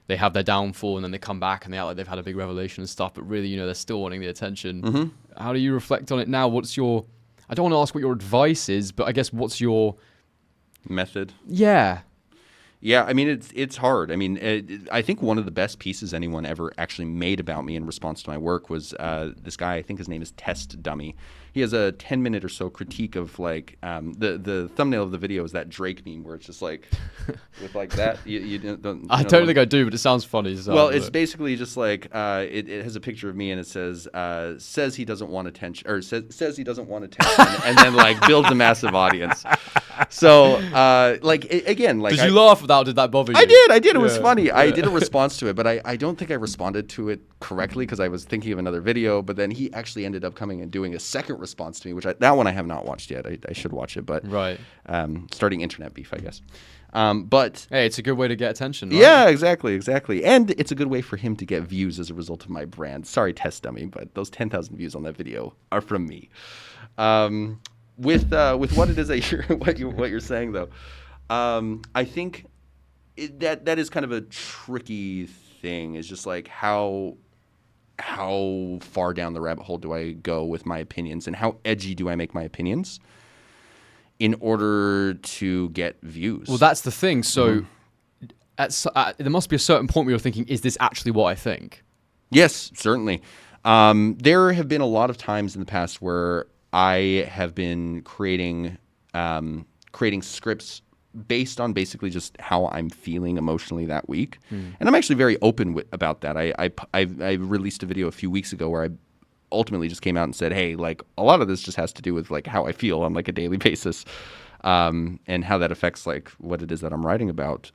they have their downfall and then they come back and they act like they've had a big revelation and stuff, but really, they're still wanting the attention. How do you reflect on it now? I don't want to ask what your advice is, but I guess what's your method? Yeah. Yeah, I mean, it's hard. I mean, I think one of the best pieces anyone ever actually made about me in response to my work was this guy, I think his name is Test Dummy. He has a 10-minute or so critique of like the thumbnail of the video is that Drake meme where it's just like with like that. You don't. I don't think I do, but it sounds funny. Well, it's basically just like it has a picture of me and it says he doesn't want attention, or says he doesn't want attention, and then like builds a massive audience. So again, like, did you laugh at that? Or did that bother you? I did. It was funny. I did a response to it, but I don't think I responded to it correctly because I was thinking of another video. But then he actually ended up coming and doing a second response to me, which that one I have not watched yet. I should watch it, but right. Starting internet beef, I guess. But hey, it's a good way to get attention, right? Yeah, exactly, and it's a good way for him to get views as a result of my brand. Sorry, Test Dummy, but those 10,000 views on that video are from me. With what it is that you're saying though, I think that is kind of a tricky thing. Is just like how far down the rabbit hole do I go with my opinions, and how edgy do I make my opinions in order to get views? Well, that's the thing. So there must be a certain point where you're thinking, is this actually what I think? Yes, certainly. There have been a lot of times in the past where I have been creating scripts based on basically just how I'm feeling emotionally that week, and I'm actually very open about that. I released a video a few weeks ago where I ultimately just came out and said, hey, like a lot of this just has to do with like how I feel on like a daily basis, and how that affects like what it is that I'm writing about.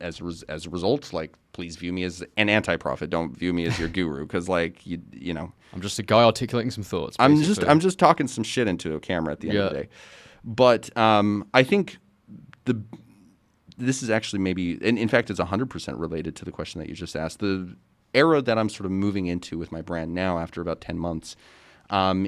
As a result, like please view me as an anti-profit. Don't view me as your guru, because like you know. I'm just a guy articulating some thoughts. Basically. I'm just talking some shit into a camera at the end of the day. But I think this is actually maybe, and in fact, it's 100% related to the question that you just asked. The era that I'm sort of moving into with my brand now, after about 10 months,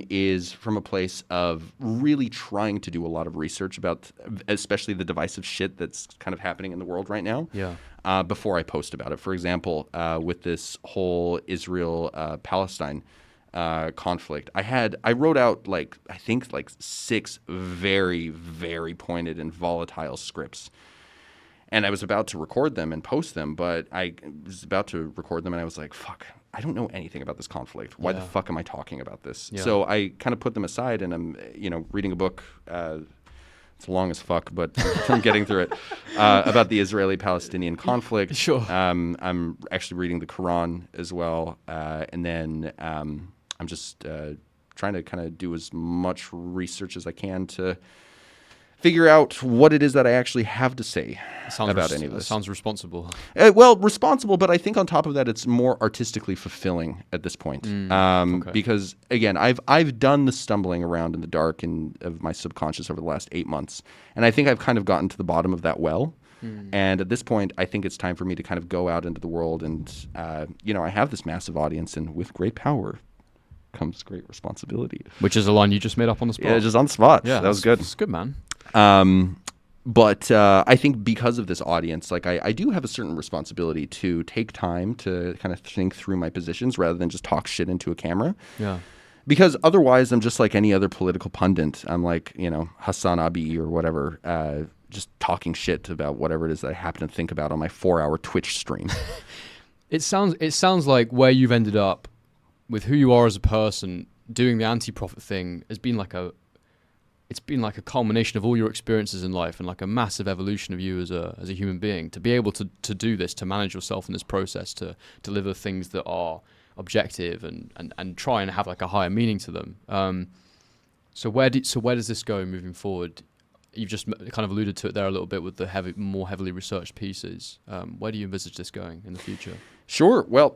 is from a place of really trying to do a lot of research about, especially the divisive shit that's kind of happening in the world right now. Yeah. Before I post about it, for example, with this whole Israel-Palestine conflict, I wrote out I think 6 very, very pointed and volatile scripts, and I was about to record them and post them, but I was about to record them and I was like, fuck, I don't know anything about this conflict. Why the fuck am I talking about this? Yeah. So I kind of put them aside, and I'm reading a book. It's long as fuck, but I'm getting through it, about the Israeli-Palestinian conflict. Sure. I'm actually reading the Quran as well, and then I'm just trying to kind of do as much research as I can to figure out what it is that I actually have to say about any of this. Sounds responsible. Well, responsible, but I think on top of that, it's more artistically fulfilling at this point. Okay. Because again, I've done the stumbling around in the dark of my subconscious over the last 8 months, and I think I've kind of gotten to the bottom of that well. And at this point, I think it's time for me to kind of go out into the world, and I have this massive audience, and with great power comes great responsibility. Which is a line you just made up on the spot. Yeah, just on the spot. Yeah, that was good. It's good, man. But I think because of this audience, like I do have a certain responsibility to take time to kind of think through my positions rather than just talk shit into a camera. Yeah. Because otherwise, I'm just like any other political pundit. I'm like, Hassan Abi or whatever, just talking shit about whatever it is that I happen to think about on my 4-hour Twitch stream. It sounds like where you've ended up with who you are as a person, doing the anti-profit thing has been like a culmination of all your experiences in life and like a massive evolution of you as a human being. To be able to do this, to manage yourself in this process, to deliver things that are objective and try and have like a higher meaning to them. So where does this go moving forward? You've just kind of alluded to it there a little bit with the more heavily researched pieces. Where do you envisage this going in the future? Sure. Well,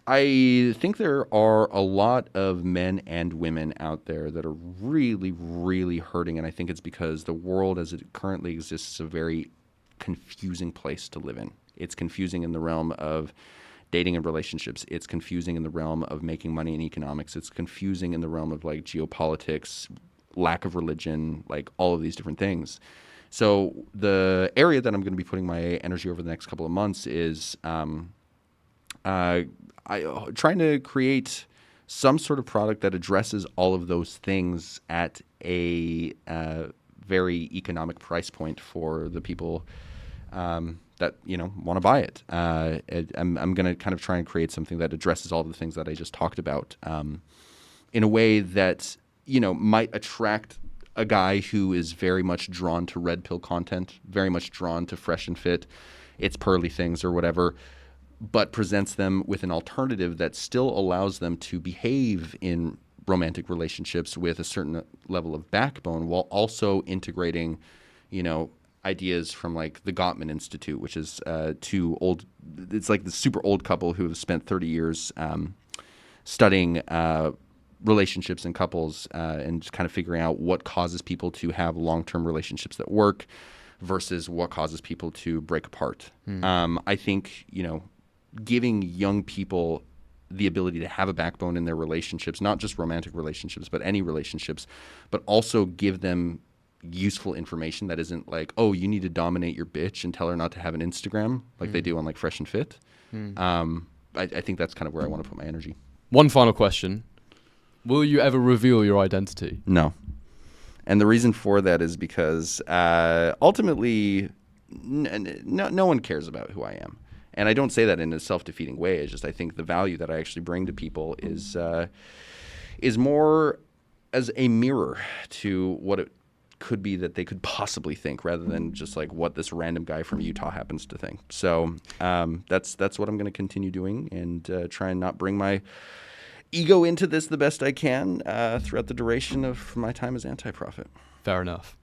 I think there are a lot of men and women out there that are really, really hurting, and I think it's because the world as it currently exists is a very confusing place to live in. It's confusing in the realm of dating and relationships. It's confusing in the realm of making money in economics. It's confusing in the realm of like geopolitics, lack of religion, like all of these different things. So the area that I'm going to be putting my energy over the next couple of months is trying to create some sort of product that addresses all of those things at a very economic price point for the people that want to buy it. I'm going to kind of try and create something that addresses all the things that I just talked about in a way that might attract a guy who is very much drawn to red pill content, very much drawn to fresh and fit, it's pearly things or whatever, but presents them with an alternative that still allows them to behave in romantic relationships with a certain level of backbone while also integrating, ideas from like the Gottman Institute, which is it's like the super old couple who have spent 30 years studying relationships and couples and just kind of figuring out what causes people to have long-term relationships that work versus what causes people to break apart. I think, giving young people the ability to have a backbone in their relationships, not just romantic relationships, but any relationships, but also give them useful information that isn't like, oh, you need to dominate your bitch and tell her not to have an Instagram like they do on like Fresh and Fit. I think that's kind of where I want to put my energy. One final question. Will you ever reveal your identity? No. And the reason for that is because ultimately no one cares about who I am. And I don't say that in a self-defeating way. It's just I think the value that I actually bring to people is more as a mirror to what it could be that they could possibly think rather than just like what this random guy from Utah happens to think. So that's what I'm going to continue doing and try and not bring my ego into this the best I can throughout the duration of my time as Anti-Prophet. Fair enough.